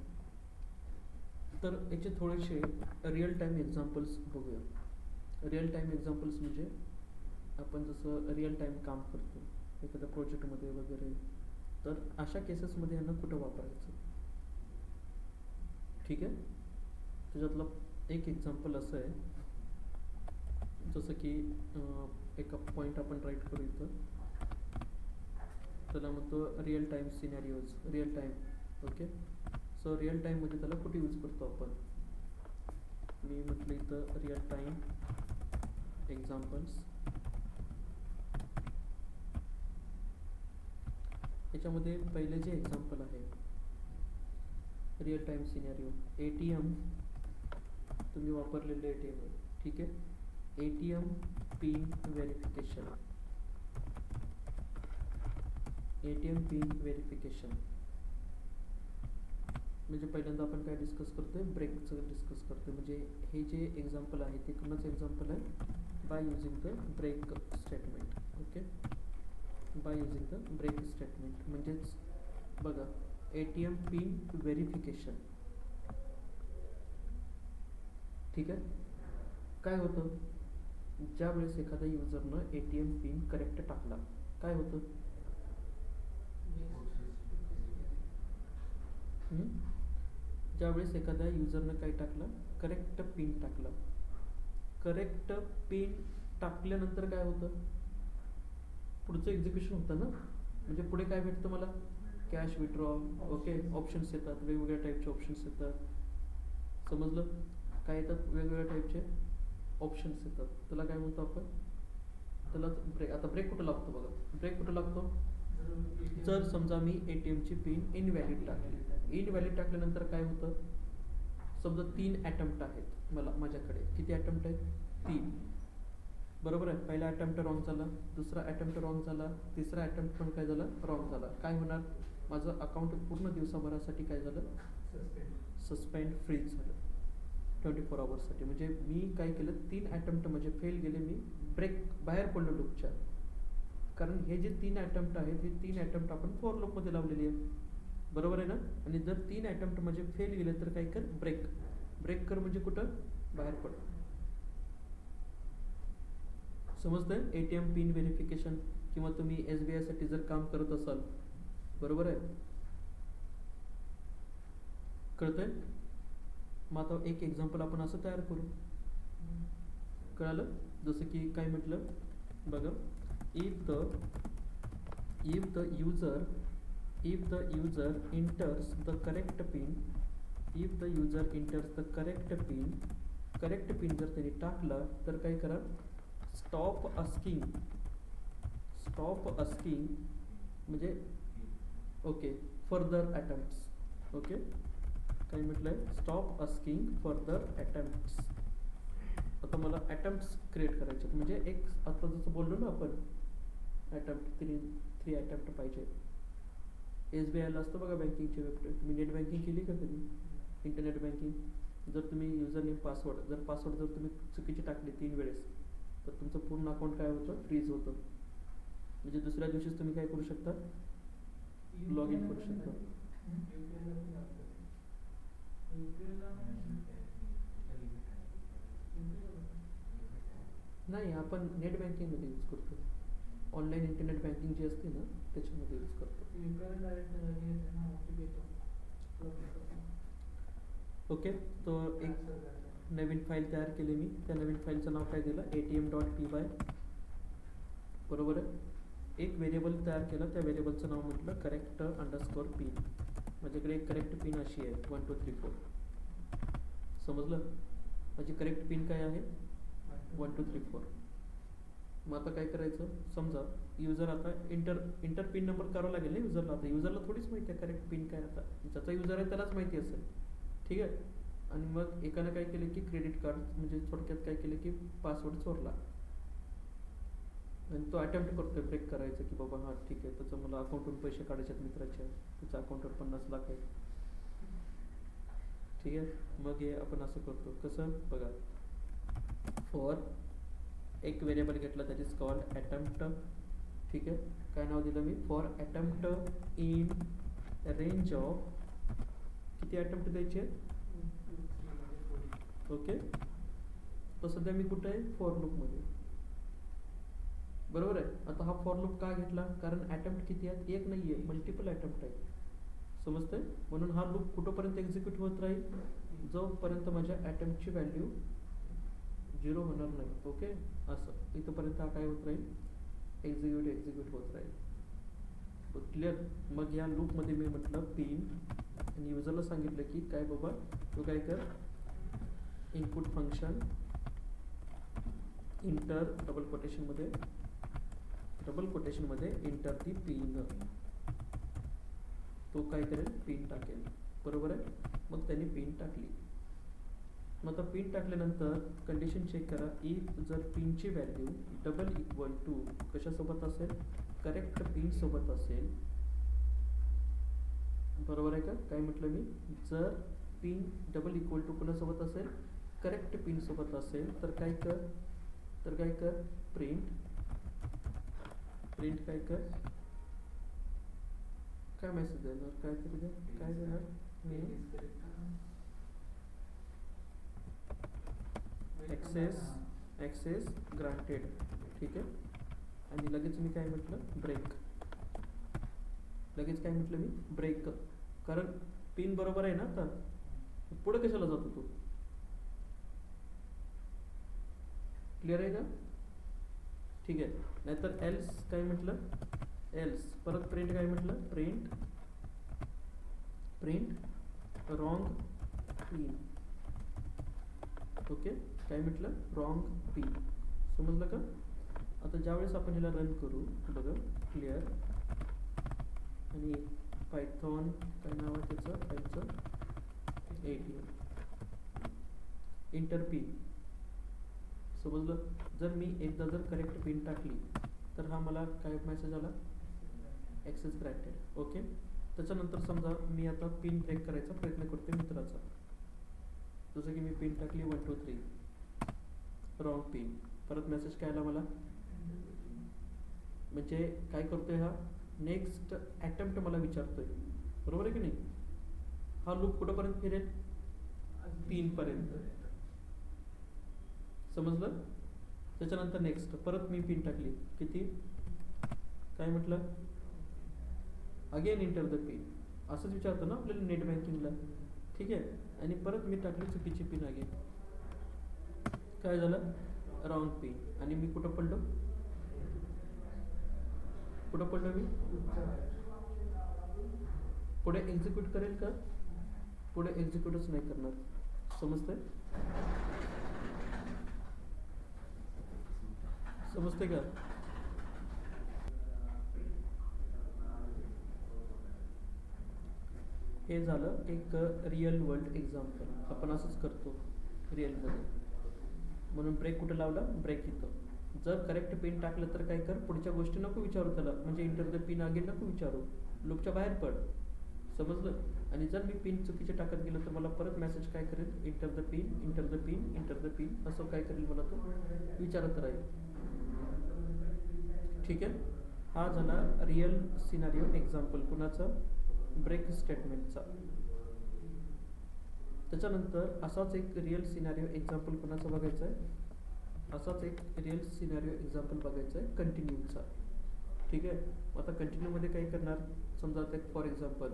तर याचे थोडेसे रिअल टाईम एक्झाम्पल्स बघूया. रिअल टाईम एक्झाम्पल्स म्हणजे आपण जसं रिअल टाईम काम करतो एखाद्या प्रोजेक्टमध्ये वगैरे, तर अशा केसेसमध्ये यांना कुठं वापरायचं. ठीक आहे. त्याच्यातलं एक एक्झाम्पल असं आहे, जसं की एका पॉईंट आपण राईट करू इथं. त्याला म्हणतो real time scenarios, real time. Okay. So real टाईममध्ये त्याला कुठे यूज करतो आपण. मी म्हटलं इथं रिअल टाईम एक्झाम्पल्स. याच्यामध्ये पहिले जे एक्झाम्पल आहे रिअल टाईम सिनॅरिओ, ATM. तुम्ही वापरलेले ATM आहे. ठीक आहे. ATM pin verification. ATM pin verification म्हणजे पहिल्यांदा आपण काय डिस्कस करतोय, ब्रेकचं डिस्कस करतोय. म्हणजे हे जे एक्झाम्पल आहे ते कोणाचं एक्झाम्पल आहे, by using the break statement. Okay. By using the break statement म्हणजेच बघा ATM पिन व्हेरिफिकेशन. ठीक आहे. काय होतं, ज्या वेळेस एखाद्या युजरनं ATM पिन करेक्ट टाकला काय होतं, ज्यावेळेस एखाद्या युजरनं काय टाकलं, करेक्ट पिन टाकला. करेक्ट पिन टाकल्यानंतर काय होतं, पुढचं एक्झिक्युशन होतं ना. म्हणजे पुढे काय भेटतं मला, कॅश विथड्रॉ. ओके. ऑप्शन्स येतात, वेगवेगळ्या टाईपचे ऑप्शन्स येतात. समजलं. काय येतात, वेगवेगळ्या टाईपचे ऑप्शन्स येतात. त्याला काय म्हणतो आपण, त्याला ब्रेक. आता ब्रेक कुठं लागतो बघा, ब्रेक कुठं लागतो, जर समजा मी ATMची पिन इनव्हॅलिड टाकली. इनव्हॅलिड टाकल्यानंतर काय होतं, समजा 3 अटेम्प्ट आहेत माझ्याकडे. किती अटेम्प्ट आहेत, 3. बरोबर आहे. पहिला अटेम्प्ट रॉंग झाला, दुसरा अटेम्प्ट रॉंग झाला, तिसरा अटेम्प्ट पण काय झाला, रॉंग झाला. काय होणार, माझं अकाउंट पूर्ण दिवसाभरासाठी काय झालं, सस्पेंड, फ्रीज झालं 24 आवर्ससाठी. म्हणजे मी काय केलं, 3 अटेम्प्ट म्हणजे फेल गेले. मी ब्रेक बाहेर पडलो लूपच्या. कारण हे जे 3 अटेम्प्ट आहेत, हे 3 अटेम्प्ट आपण फॉर लूपमध्ये लावलेली आहे. बरोबर आहे ना. आणि जर 3 अटेम्प्ट म्हणजे फेल गेले तर काय कर, ब्रेक. ब्रेक कर म्हणजे कुठं, बाहेर पड. समजतंय. ATM pin verification. किंवा तुम्ही SBI साठी जर काम करत असाल, बरोबर आहे, कळतंय. मग आता एक एक्झाम्पल आपण असं तयार करू. कळालं. जसं की काय म्हटलं बघा, if the user enters the correct pin, if the user enters the correct pin जर त्यांनी टाकला तर काय करा, stop asking म्हणजे ओके, further attempts. ओके. काय म्हटलंय, स्टॉप आस्किंग फर्दर अटेम्प्ट्स. आता मला अटेम्प्ट्स क्रिएट करायचे. म्हणजे एक आता जसं बोललो ना आपण, अटेम्प्ट 3 अटेम्प्ट पाहिजे. SBIला असतं बघा बँकिंगची वेबसाईट. तुम्ही नेट बँकिंग केली का कधी, इंटरनेट बँकिंग. जर तुम्ही युजर नेम पासवर्ड जर तुम्ही चुकीची टाकली 3 वेळेस तर तुमचं पूर्ण अकाउंट काय होतं, फ्रीज होतं. म्हणजे दुसऱ्या दिवशीच तुम्ही काय करू शकता, लॉग इन करू शकता. नाही, आपण नेट बँकिंगमध्ये यूज करतो. ऑनलाईन इंटरनेट बँकिंग जी असते ना त्याच्यामध्ये यूज करतो. ओके. तो एक नवीन फाईल तयार केली मी. त्या नवीन फाईलचं नाव काय दिलं, ATM.py. बरोबर आहे. एक व्हेरिएबल तयार केलं, त्या व्हेरिएबलचं नाव म्हटलं करेक्ट अंडरस्कोर पिन. माझ्याकडे एक करेक्ट पिन अशी आहे 1 2 3 4. समजलं. माझी करेक्ट पिन काय आहे, 1 2 3 4. मग आता काय करायचं, समजा युजर आता इंटर पिन नंबर करावा लागेल ना युजरला. आता युजरला थोडीच माहिती आहे करेक्ट पिन काय, आता ज्याचा युजर आहे त्यालाच माहिती असेल. ठीक आहे. आणि मग एकानं काय केलं की क्रेडिट कार्ड म्हणजे थोडक्यात काय केलं की पासवर्ड चोरला आणि तो अटेम्प्ट करतोय ब्रेक करायचं की बाबा हां ठीक आहे, त्याचं मला अकाउंटवरून पैसे काढायचे आहेत मित्राच्या, त्याच्या अकाउंटवर 50 लाख आहे. ठीक आहे. मग हे आपण असं करतो कसं बघा, फॉर एक व्हेरिएबल घेतला दॅट इज कॉल्ड अटेम्प्ट. ठीक आहे. काय नाव दिलं मी, for attempt in range of किती अटेम्प्ट द्यायचे आहेत? 2 3 म्हणजे 4. ओके. तर सध्या मी कुठे आहे? फॉर लूपमध्ये. बरोबर आहे. आता हा फॉर लूप का घेतला? कारण अटेम्प्ट किती आहेत? एक नाही आहे, मल्टिपल अटेम्प्ट आहेत. समजतंय? म्हणून हा लूप कुठंपर्यंत एक्झिक्यूट होत राहील? जोपर्यंत माझ्या अटेम्प्टची व्हॅल्यू 0 होणार नाही. ओके. असं इथंपर्यंत हा काय होत राहील? एक्झिक्यूट होत राहील. क्लिअर? मग या लूपमध्ये मी म्हटलं पिन आणि युजरला सांगितलं की काय बाबा तू काय कर, इनपुट फंक्शन इंटर डबल कोटेशनमध्ये इंटर दी पिन. तो काय करेल? पिन टाकेल. बरोबर आहे. मग त्याने पिन टाकली. मग आता पिन टाकल्यानंतर कंडिशन चेक करा. इफ जर पिनची व्हॅल्यू डबल इक्वल टू कशासोबत असेल? करेक्ट पिन सोबत असेल. बरोबर आहे का? काय म्हटलं मी? जर पिन डबल इक्वल टू कोणासोबत असेल? करेक्ट पिन सोबत असेल तर काय कर? प्रिंट काय कर? काय मेसेज देणार? काय तरी द्या. काय देणार? Access granted. ठीक आहे. आणि लगेच मी काय म्हटलं? ब्रेक. कारण पिन बरोबर आहे ना. आता पुढे कशाला जातो तू? क्लिअर आहे का? ठीक आहे. नाहीतर एल्स काय म्हटलं? परत प्रिंट काय म्हटलं? Print wrong pin. ओके. काय म्हटलं? Wrong pin. समजलं का? आता ज्यावेळेस आपण ह्याला रन करू बघा. क्लिअर आणि पायथॉन काय नाव आहे त्याचं? 18 इंटर पिन. समजलं? जर मी एकदा जर करेक्ट पिन टाकली तर हा मला काय मेसेज आला? Access granted. ओके. त्याच्यानंतर समजा मी आता पिन ब्रेक करायचा प्रयत्न करते मित्राचा. जसं की मी पिन टाकली 1 2 3 रॉंग पिन. परत मेसेज काय आला मला? म्हणजे काय करतोय हा? नेक्स्ट अटेम्प्ट मला विचारतोय. बरोबर आहे की नाही? हा लूप कुठंपर्यंत फिरेल? पिनपर्यंत. समजलं? त्याच्यानंतर नेक्स्ट परत मी पिन टाकली. किती? काय म्हटलं? Again enter the pin. असंच विचारतो ना आपल्याला नेट बँकिंगला. ठीक आहे. आणि परत मी टाकली चुकीची पिन अगेन. काय झालं? Wrong pin. आणि मी कुठं पडलो मी? पुढे एक्झिक्यूट करेल का? पुढे एक्झिक्यूटच नाही करणार. समजतंय का? हे झालं एक रिअल वर्ल्ड एक्झाम्पल. आपण असंच करतो रिअलमध्ये. म्हणून ब्रेक कुठं लावला? ब्रेक इथं. जर करेक्ट पिन टाकलं तर काय कर? पुढच्या गोष्टी नको विचारू त्याला. म्हणजे इंटर द पिन अगेन नको विचारू. लूपच्या बाहेर पड. समजलं? आणि जर मी पिन चुकीचे टाकत गेलो तर मला परत मेसेज काय करेल? इंटर द पिन असं काय करेल? मला तो विचारत राहील. ठीक आहे. हा झाला रिअल सिनारिओ एक्झाम्पल. कुणाचा? ब्रेक स्टेटमेंटचा. त्याच्यानंतर असाच एक रिअल सिनारिओ एक्झाम्पल कुणाचा बघायचा आहे? कंटिन्यूचा. ठीक आहे. आता कंटिन्यूमध्ये काय करणार? समजा आता फॉर एक्झाम्पल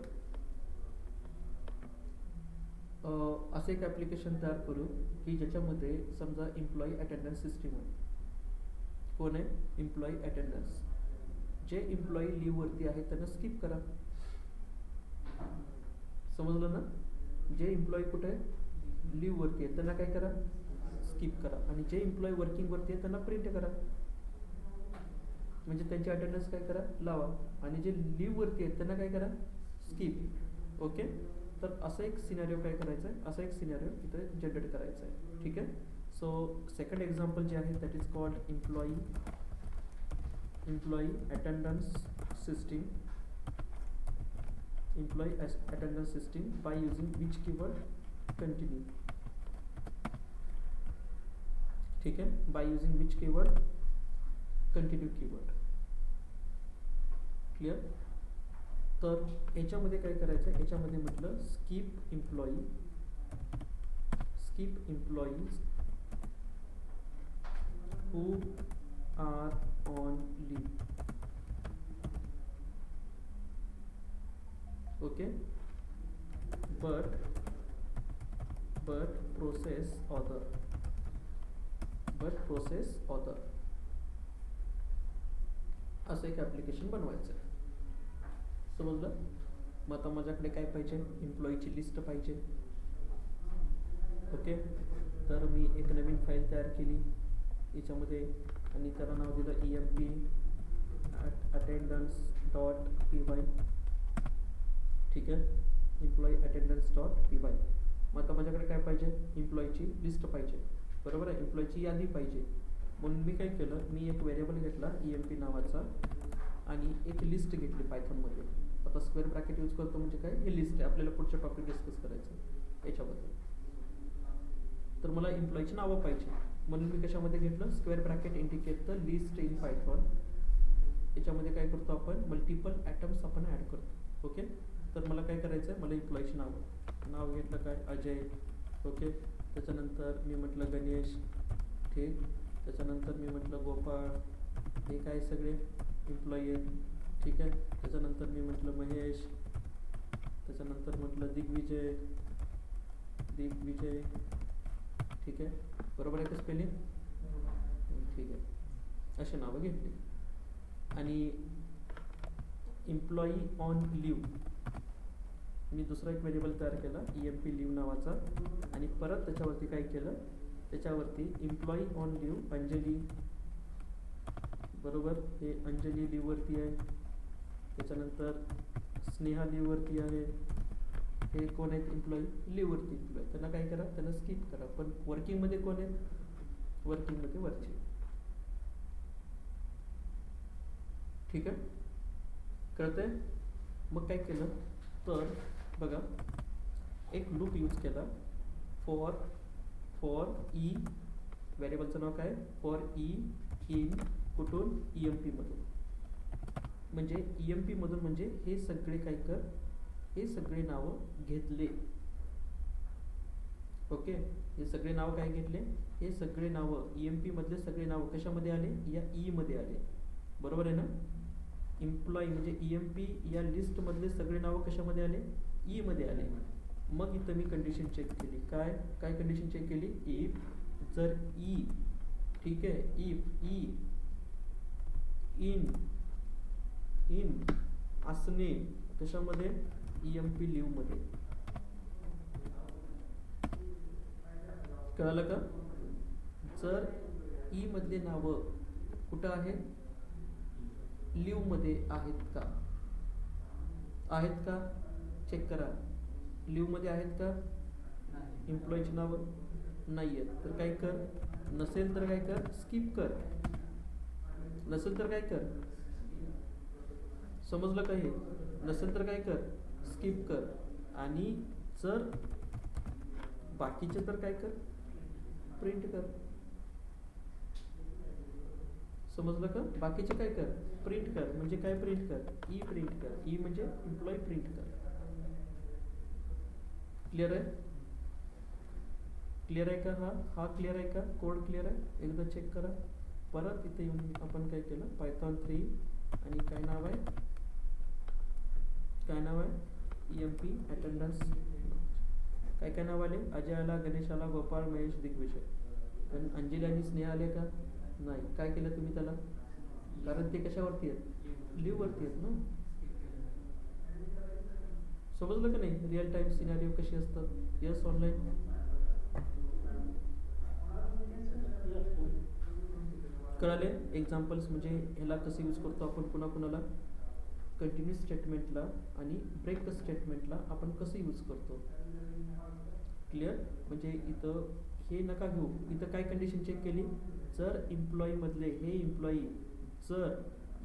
असं एक ॲप्लिकेशन तयार करू की ज्याच्यामध्ये समजा एम्प्लॉई अटेंडन्स सिस्टीम आहे. कोण आहे? Employee attendance. जे एम्प्लॉई लीववरती आहे त्यांना स्किप करा. समजलं ना? जे एम्प्लॉई कुठे आहे? लीववरती आहे त्यांना काय करा? स्किप करा. आणि जे एम्प्लॉई वर्किंगवरती आहे त्यांना प्रिंट करा. म्हणजे त्यांची अटेंडन्स काय करा? लावा. आणि जे लीववरती आहेत त्यांना काय करा? स्किप. ओके. तर असं एक सिनारिओ काय करायचं आहे? असं एक सिनारिओ इथे जनरेट करायचं आहे. ठीक आहे. सो सेकंड एक्झाम्पल जे आहे that is called employee attendance system by using which keyword? Continue. ठीक आहे. By using which keyword? Continue keyword. Clear? तर याच्यामध्ये काय करायचं आहे, याच्यामध्ये म्हटलं skip employees who are on leave. Okay, but process other असं एक ॲप्लिकेशन बनवायचं आहे. समजलं? मग आता माझ्याकडे काय पाहिजे, एम्प्लॉईची लिस्ट पाहिजे. ओके, तर मी एक नवीन फाईल तयार केली याच्यामध्ये आणि त्याला नाव दिलं EMP attendance डॉट py. ठीक आहे, एम्प्लॉई अटेंडन्स डॉट py. मग आता माझ्याकडे काय पाहिजे, एम्प्लॉईची लिस्ट पाहिजे, बरोबर आहे, एम्प्लॉईची यादी पाहिजे. म्हणून मी काय केलं, मी एक व्हेरिएबल घेतला EMP नावाचा आणि एक लिस्ट घेतली पायथॉनमध्ये. आता स्क्वेअर ब्रॅकेट यूज करतो म्हणजे काय, हे लिस्ट आहे, आपल्याला पुढच्या टॉपिक डिस्कस करायचं याच्याबद्दल. तर मला एम्प्लॉईची नावं पाहिजे म्हणून मी कशामध्ये घेतलं, square bracket indicate the list in Python. याच्यामध्ये काय करतो आपण, मल्टिपल ॲटम्स आपण ॲड करतो. ओके, तर मला काय करायचं आहे, मला एम्प्लॉईची नाव घेतलं काय, अजय. ओके, त्याच्यानंतर मी म्हटलं गणेश. ठीक, त्याच्यानंतर मी म्हटलं गोपाळ. हे काय सगळे एम्प्लॉई आहेत. ठीक आहे, त्याच्यानंतर मी म्हटलं महेश. त्याच्यानंतर म्हटलं दिग्विजय. ठीक आहे, बरोबर आहे का स्पेलिंग? ठीक आहे, अशी नावं घेतली. आणि एम्प्लॉई ऑन लिव्ह मी दुसरा एक व्हेरिएबल तयार केला EMP लिव्ह नावाचा आणि परत त्याच्यावरती काय केलं, त्याच्यावरती एम्प्लॉई ऑन लिव्ह अंजली. बरोबर, हे अंजली लिव्हवरती आहे. त्याच्यानंतर स्नेहा लिव्हवरती आहे. हे कोण आहेत, एम्प्लॉई लिव्हवरती एम्प्लॉई. त्यांना काय करा, त्यांना स्किप करा. पण वर्किंगमध्ये कोण आहेत, वर्किंगमध्ये वरचे. ठीक आहे, कळतंय? मग काय केलं, तर बघा एक लूप यूज केला फॉर ई. व्हेरिएबलचं नाव काय, फॉर ई इन कुठून, EMP मधून. म्हणजे EMP मधून म्हणजे हे सगळे काय कर, हे सगळे नावं घेतले. ओके, हे सगळे नाव काय घेतले, हे सगळे नावं EMP मधले सगळे नाव कशामध्ये आले, या ई मध्ये आले. बरोबर आहे ना? एम्प्लॉई म्हणजे EMP या लिस्ट मधले सगळे नाव कशामध्ये आले, ई मध्ये आले. मग इथं मी कंडिशन चेक केली. काय कंडिशन चेक केली, इफ जर ई, ठीक आहे, इफ ई इन असणे कशामध्ये, EMP लिव्ह मध्ये. कळालं का? जर ई मधले नाव कुठं आहे, लिव्ह मध्ये आहेत का, चेक करा. लिव्ह मध्ये आहेत का, एम्प्लॉईची नावं नाही आहेत. तर काय कर, नसेल तर काय कर, स्किप कर. नसेल तर काय कर, समजलं का हे? नसेल तर काय कर, स्किप कर. आणि जर बाकीचे तर काय कर, प्रिंट कर. समजलं का? बाकीचे काय कर, प्रिंट कर. म्हणजे काय प्रिंट कर, ई प्रिंट कर. ई म्हणजे एम्प्लॉई प्रिंट कर. क्लिअर आहे? क्लिअर आहे का? हा क्लिअर आहे का? कोड क्लिअर आहे? एकदा चेक करा. परत इथे येऊन आपण काय केलं, पायथॉन 3 आणि काय नाव आहे, EMP अटेंडन्स. काय नाव आले, अजय आला, गणेश आला, गोपाळ, महेश, दिग्विजय. पण अंजली आणि स्नेहा आले का, नाही. काय केलं तुम्ही त्याला, कारण ते कशावरती आहेत, लिव्ह वरती आहेत ना. समजलं का नाही, रिअल टाइम सिनारिओ कशी असतात. यस, ऑनलाईन कळाले. एक्झाम्पल्स म्हणजे ह्याला कसं यूज करतो आपण, कुणाला कंटिन्यू स्टेटमेंटला आणि ब्रेक स्टेटमेंटला आपण कसं यूज करतो. क्लिअर? म्हणजे इथं हे नका घेऊ. इथं काय कंडिशन चेक केली, जर एम्प्लॉई मधले हे एम्प्लॉई जर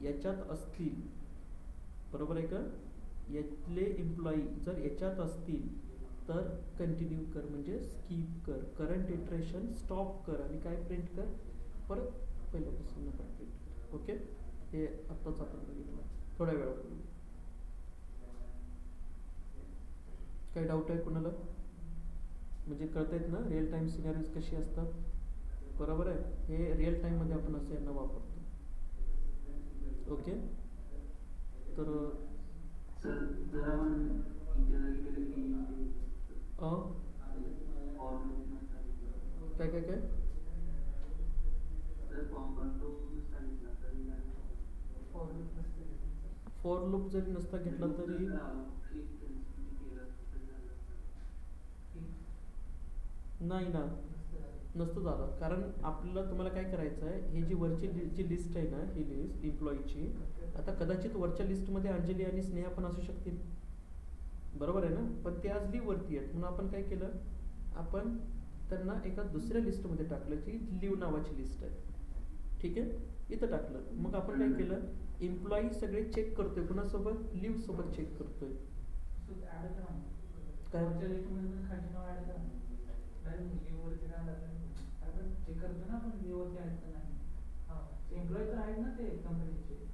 याच्यात असतील, बरोबर आहे का, यातले एम्प्लॉई जर याच्यात असतील तर कंटिन्यू कर म्हणजे स्किप कर. करंट इटरेशन स्टॉप कर आणि काय प्रिंट कर, परत पहिल्यापासून प्रिंट कर. ओके, हे आत्ताच आपण बघितलं थोड्या वेळापूर्वी. काही डाऊट आहे कोणाला? म्हणजे कळतायत ना रिअल टाईम सिनॅरिओज कशी असतात? बरोबर आहे, हे रिअल टाईममध्ये आपण असं यांना वापरतो. ओके, तर सर जर आपण इंटरव्ह्यू केलं की काय काय काय तर कॉम्पाउंड सांगितलं तर फॉर लूप जरी नसता घेतला तरी नाही ना, नसतं झालं. कारण आपल्याला तुम्हाला काय करायचं आहे, ही जी वरची जी लिस्ट आहे ना, ही लिस्ट एम्प्लॉईची, आता कदाचित वरच्या लिस्टमध्ये अंजली आणि स्नेहा पण असू शकतील, बरोबर आहे ना, पण ते आज लिव्ह वरती आहेत म्हणून आपण काय केलं, आपण त्यांना एका दुसऱ्या लिस्टमध्ये टाकलं जी लिव्ह नावाची लिस्ट आहे. ठीक आहे, इथं टाकलं. मग आपण काय केलं, एम्प्लॉई सगळे चेक करतोय, कुणासोबत, लिव्ह सोबत चेक करतोय. काय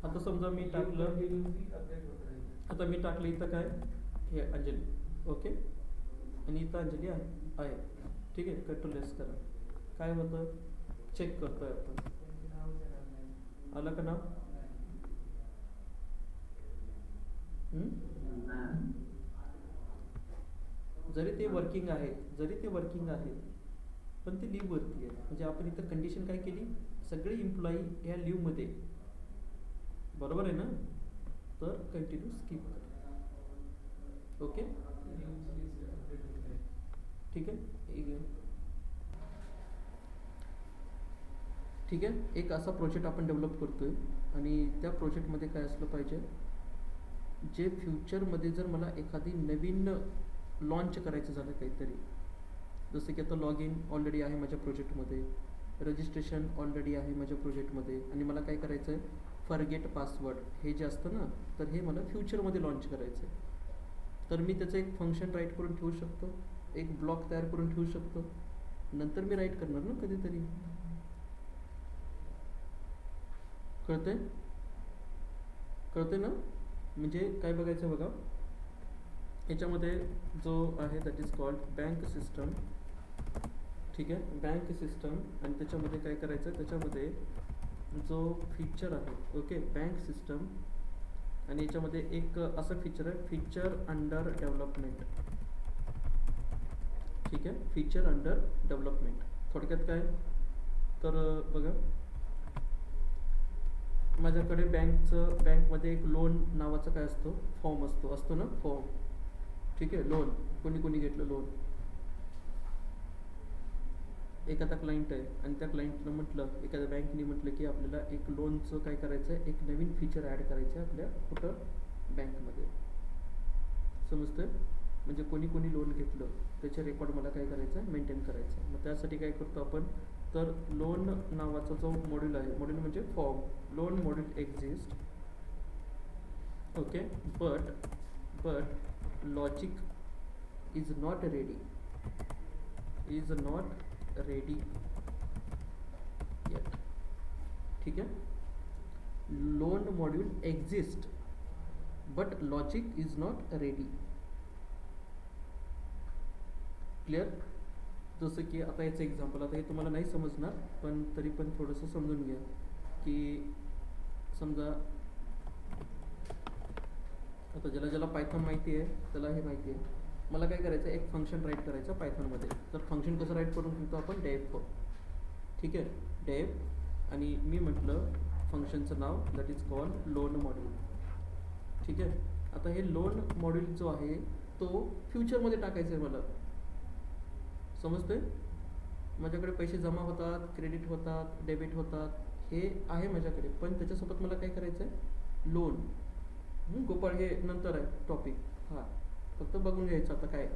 आता समजा मी टाकलं, आता मी टाकलं इथं काय, हे अंजली, ओके, आणि इथं अंजली आहे. ठीक आहे, कंट्रोल एस करा. काय होतं, चेक करतोय आपण. आलं का नाव? जरी ते वर्किंग आहेत, पण ते लिव्ह वरती आहेत. म्हणजे आपण इथं कंडिशन काय केली, सगळे एम्प्लॉई ह्या लिव्ह मध्ये, बरोबर आहे ना, तर कंटिन्यू स्किप करा. ओके, ठीक आहे. ठीक आहे, एक असा प्रोजेक्ट आपण डेव्हलप करतोय आणि त्या प्रोजेक्टमध्ये काय असलं पाहिजे, जे फ्युचरमध्ये जर मला एखादी नवीन लॉन्च करायचं झालं काहीतरी, जसं की आता लॉग इन ऑलरेडी आहे माझ्या प्रोजेक्टमध्ये, रजिस्ट्रेशन ऑलरेडी आहे माझ्या प्रोजेक्टमध्ये, आणि मला काय करायचं आहे, फॉरगेट पासवर्ड हे जे असतं ना, तर हे मला फ्युचरमध्ये लॉन्च करायचं आहे. तर मी त्याचं एक फंक्शन राईट करून ठेवू शकतो, एक ब्लॉक तयार करून ठेवू शकतो, नंतर मी राईट करणार ना कधीतरी. कळते ना? म्हणजे काय बघायचं बघा, याच्यामध्ये जो आहे that is called bank system. ठीक आहे, बँक सिस्टम, आणि त्याच्यामध्ये काय करायचं, त्याच्यामध्ये जो फीचर आहे, ओके, बँक सिस्टम, आणि याच्यामध्ये एक असं फीचर आहे, फीचर अंडर डेव्हलपमेंट. ठीक आहे, फीचर अंडर डेव्हलपमेंट. थोडक्यात काय, तर बघा, माझ्याकडे बँकमध्ये एक लोन नावाचं काय असतो, फॉर्म असतो ना, फॉर्म. ठीक आहे, लोन कोणी घेतलं लोन, एखादा क्लायंट आहे, आणि त्या क्लायंटनं म्हटलं, एखाद्या बँकेने म्हटलं की आपल्याला एक लोनचं काय करायचं आहे, एक नवीन फीचर ॲड करायचं आहे आपल्या कुठं, बँकमध्ये. समजतंय? म्हणजे कोणी लोन घेतलं त्याचे रेकॉर्ड मला काय करायचं आहे, मेंटेन करायचं आहे. मग त्यासाठी काय करतो आपण, तर लोन नावाचा जो मॉड्यूल आहे, मॉड्यूल म्हणजे form, loan module exist, okay, but logic is not ready yet. ठीक है, loan module exist but logic is not ready. Clear? जसं की आता याचं एक्झाम्पल, आता हे तुम्हाला नाही समजणार, पण तरी पण थोडंसं समजून घ्या, की समजा आता ज्याला पायथॉन माहिती आहे त्याला हे माहिती आहे, मला काय करायचं, एक फंक्शन राईट करायचं पायथॉनमध्ये. तर फंक्शन कसं राईट करून ठेवतो आपण, डेफ. ठीक आहे, डेफ, आणि मी म्हटलं फंक्शनचं नाव that is called loan module. ठीक आहे, आता हे लोन मॉड्यूल जो आहे तो फ्युचरमध्ये टाकायचं आहे मला. समजतंय? माझ्याकडे पैसे जमा होतात, क्रेडिट होतात, डेबिट होतात, हे आहे माझ्याकडे, पण त्याच्यासोबत मला काय करायचं आहे, लोन. गोपाळ हे नंतर आहे टॉपिक, हां, फक्त बघून घ्यायचं. आता काय,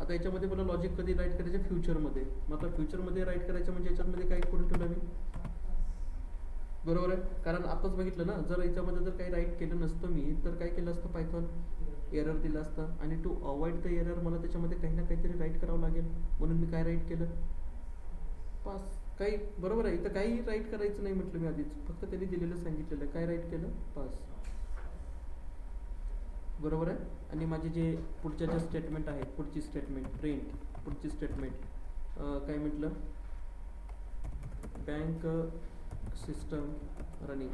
आता याच्यामध्ये मला लॉजिक कधी राईट करायचं, फ्युचरमध्ये. मग आता फ्युचरमध्ये राईट करायचं म्हणजे याच्यामध्ये काय करून ठेवलं मी, बरोबर आहे, कारण आताच बघितलं ना, जर याच्यामध्ये जर काही राईट केलं नसतं मी, तर काय केलं असतं, पायथॉन एरर दिला असता, आणि टू अवॉइड द एरर मला त्याच्यामध्ये काही ना काहीतरी राईट करावं लागेल, म्हणून मी काय राईट केलं, पास. काही बरोबर आहे, इथं काही राईट करायचं नाही म्हटलं मी आधीच, फक्त त्यांनी दिलेलं सांगितलेलं, काय राईट केलं, पास. बरोबर आहे. आणि माझे जे पुढच्या ज्या स्टेटमेंट आहेत, पुढची स्टेटमेंट प्रिंट, पुढची स्टेटमेंट काय म्हटलं, बँक सिस्टम रनिंग.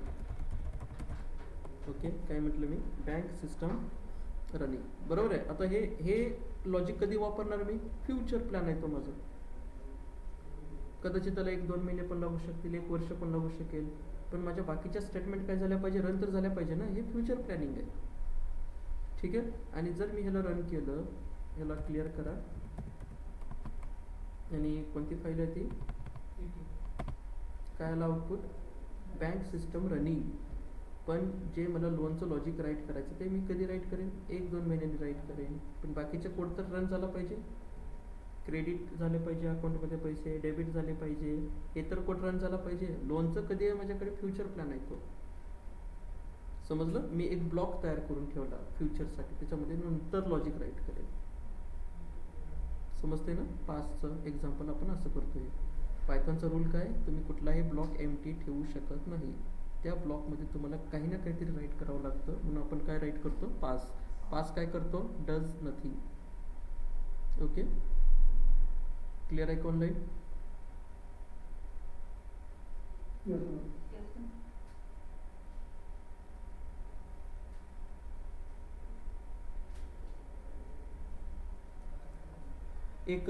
ओके, काय म्हटलं मी, बँक सिस्टम रनिंग. बरोबर आहे. आता हे लॉजिक कधी वापरणार मी, फ्युचर प्लॅन आहे तो माझा. कदाचित त्याला 1-2 महिने पण लागू शकतील, 1 वर्ष पण लागू शकेल, पण माझ्या बाकीच्या स्टेटमेंट काय झाल्या पाहिजे, रन तर झाल्या पाहिजे ना. हे फ्युचर प्लॅनिंग आहे. ठीक आहे. आणि जर मी ह्याला रन केलं, ह्याला क्लिअर करा, आणि कोणती फाईल आहे ती, काय आलं आउटपुट, बँक सिस्टम रनिंग. पण जे मला लोनचं लॉजिक राईट करायचं ते मी कधी राईट करेन, 1-2 महिन्यांनी राईट करेन. पण बाकीचे कोड तर रन झाला पाहिजे, क्रेडिट झाले पाहिजे, अकाउंटमध्ये पैसे डेबिट झाले पाहिजे, हे तर कोड रन झाला पाहिजे. लोनचं कधी आहे माझ्याकडे, फ्युचर प्लॅन आहे तो. समजलं. मी एक ब्लॉक तयार करून ठेवला फ्युचरसाठी, त्याच्यामध्ये नंतर लॉजिक राईट करेन. समजते ना. पास्टचं एक्झाम्पल आपण असं करतोय. पायथॉनचा रूल काय, तुम्ही कुठलाही ब्लॉक एम्प्टी ठेवू शकत नाही. त्या ब्लॉकमध्ये तुम्हाला काही ना काहीतरी राईट करावं लागतं. म्हणून आपण काय राईट करतो, पास काय करतो, डज नथिंग. ओके, क्लिअर आहे का ऑनलाईन. Yes, sir. एक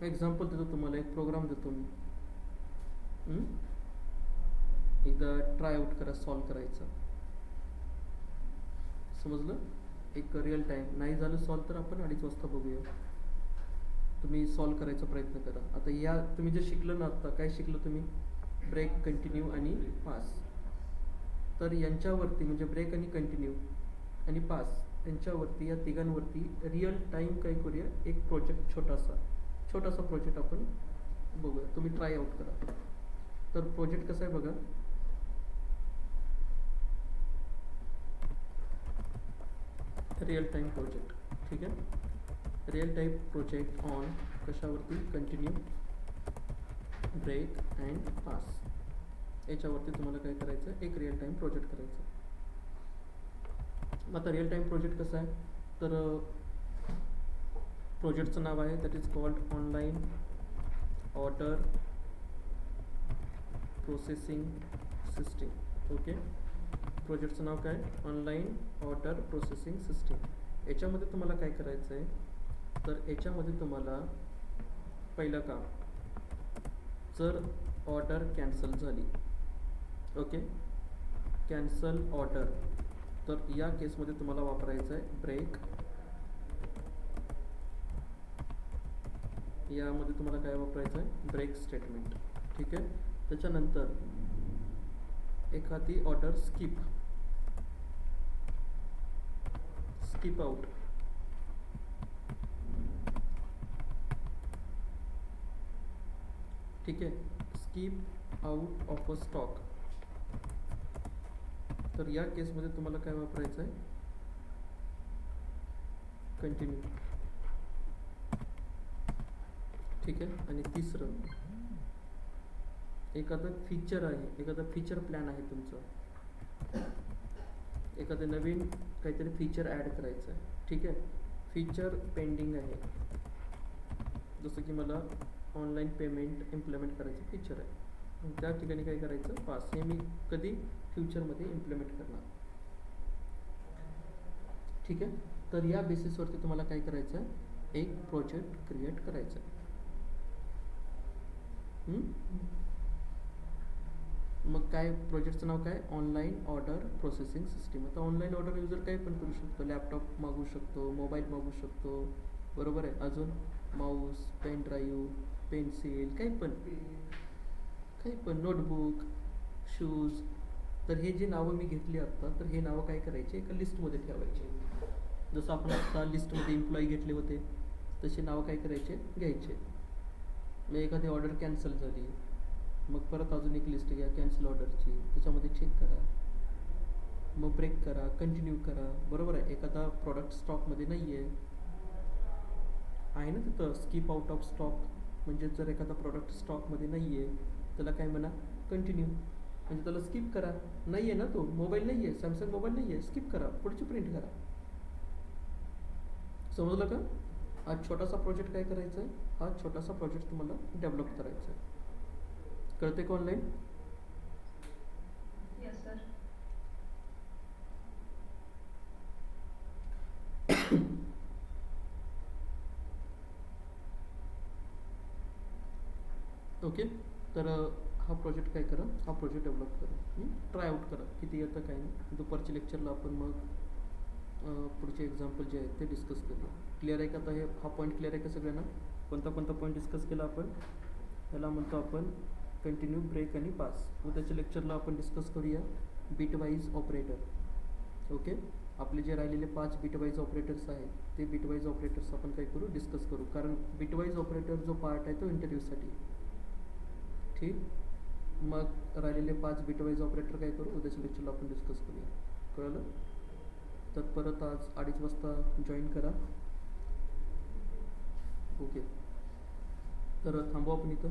एक्झाम्पल देतो तुम्हाला, एक प्रोग्राम देतो मी. एकदा ट्राय आउट करा, सॉल्व करायचा. समजलं. एक रिअल टाईम, नाही झालं सॉल्व तर आपण 2:30 वाजता बघूया. तुम्ही सॉल्व करायचा प्रयत्न करा. आता या तुम्ही जे शिकलं ना, आत्ता काय शिकलं तुम्ही, ब्रेक, कंटिन्यू आणि पास. तर यांच्यावरती म्हणजे ब्रेक आणि कंटिन्यू आणि पास, यांच्यावरती या तिघांवरती रिअल टाईम काय करूया, एक प्रोजेक्ट छोटासा प्रोजेक्ट आपण बघूया. तुम्ही ट्राय आउट करा. तर प्रोजेक्ट कसा आहे बघा, रिअल टाईम प्रोजेक्ट. ठीक आहे. रिअल टाईम प्रोजेक्ट ऑन कशावरती, कंटिन्यू, ब्रेक अँड पास. याच्यावरती तुम्हाला काय करायचं, एक रिअल टाईम प्रोजेक्ट करायचं. आता रिअल टाईम प्रोजेक्ट कसा आहे, तर प्रोजेक्टचं नाव आहे that is called online order processing system. Okay, प्रोजेक्टचं नाव काय, ऑनलाईन ऑर्डर प्रोसेसिंग सिस्टीम. याच्यामध्ये तुम्हाला काय करायचं आहे, तर याच्यामध्ये तुम्हाला पहिलं काम, जर ऑर्डर कॅन्सल झाली, ओके, कॅन्सल ऑर्डर, तर या केसमध्ये तुम्हाला वापरायचं आहे ब्रेक. यामध्ये तुम्हाला काय वापरायचं आहे, ब्रेक स्टेटमेंट. ठीक आहे. त्याच्यानंतर एखादी ऑर्डर स्किप आउट, ठीक आहे, skip out of a stock. तर या केसमध्ये तुम्हाला काय वापरायचं आहे, कंटिन्यू. ठीक आहे. आणि तिसरं, एखादं फीचर आहे, एखादा फीचर प्लॅन आहे तुमचा, एखादं नवीन काहीतरी फीचर ॲड करायचं आहे. ठीक आहे. फीचर पेंडिंग आहे, जसं की मला ऑनलाईन पेमेंट इम्प्लिमेंट करायचं फीचर आहे. त्या ठिकाणी काय करायचं, पास. हे मी कधी, फ्युचरमध्ये इम्प्लिमेंट करणार. ठीक आहे. तर या बेसिसवरती तुम्हाला काय करायचं आहे, एक प्रोजेक्ट क्रिएट करायचं आहे. मग काय, प्रोजेक्टचं नाव काय, ऑनलाईन ऑर्डर प्रोसेसिंग सिस्टीम. आता ऑनलाईन ऑर्डर युजर काही पण करू शकतो, लॅपटॉप मागवू शकतो, मोबाईल मागवू शकतो, बरोबर आहे. अजून माऊस, पेन ड्राईव्ह, पेन्सिल, काही पण नोटबुक, शूज. तर हे जे नावं मी घेतली आत्ता, तर हे नावं काय करायचे, एका लिस्टमध्ये ठेवायचे. जसं आपण आत्ता लिस्टमध्ये एम्प्लॉई घेतले होते, तसे नावं काय करायचे, घ्यायचे. मग एखादी ऑर्डर कॅन्सल झाली, मग परत अजून एक लिस्ट घ्या कॅन्सल ऑर्डरची, त्याच्यामध्ये चेक करा, मग ब्रेक करा, कंटिन्यू करा. बरोबर आहे. एखादा प्रॉडक्ट स्टॉकमध्ये नाही आहे ना तिथं, स्किप आउट ऑफ स्टॉक. म्हणजे जर एखादा प्रॉडक्ट स्टॉकमध्ये नाही आहे, त्याला काय म्हणा, कंटिन्यू. म्हणजे त्याला स्किप करा. नाही आहे ना तो मोबाईल, नाही आहे, सॅमसंग मोबाईल नाही आहे, स्किप करा, पुढची प्रिंट करा. समजलं का? हा छोटासा प्रोजेक्ट काय करायचा आहे? हा छोटासा प्रोजेक्ट तुम्हाला डेव्हलप करायचा आहे. कळते का ऑनलाईन? Yes, sir. ओके. तर हा प्रोजेक्ट काय करा, हा प्रोजेक्ट डेव्हलप करा, ट्राय आउट करा किती येतं काय नाही. दुपारच्या लेक्चरला आपण मग पुढचे एक्झाम्पल जे आहेत ते डिस्कस करूया. क्लिअर आहे का? आता हे हा पॉईंट क्लिअर आहे का सगळ्यांना? कोणता कोणता पॉईंट डिस्कस केला आपण? याला म्हणतो आपण कंटिन्यू, ब्रेक आणि पास. उद्याच्या लेक्चरला आपण डिस्कस करूया बिट वाईज ऑपरेटर. ओके. आपले जे राहिलेले 5 बिटवाईज ऑपरेटर्स आहेत ते बिटवाईज ऑपरेटर्स आपण काय करू, डिस्कस करू. कारण बिटवाईज ऑपरेटर जो पार्ट आहे तो इंटरव्ह्यूसाठी. ठीक. मग राहिलेले 5 बिटवाईज ऑपरेटर काय करू, उद्याच्या लेक्चरला आपण डिस्कस करूया. कळलं? तर परत आज 2:30 वाजता जॉईन करा. ओके. तर थांबू आपण इथं.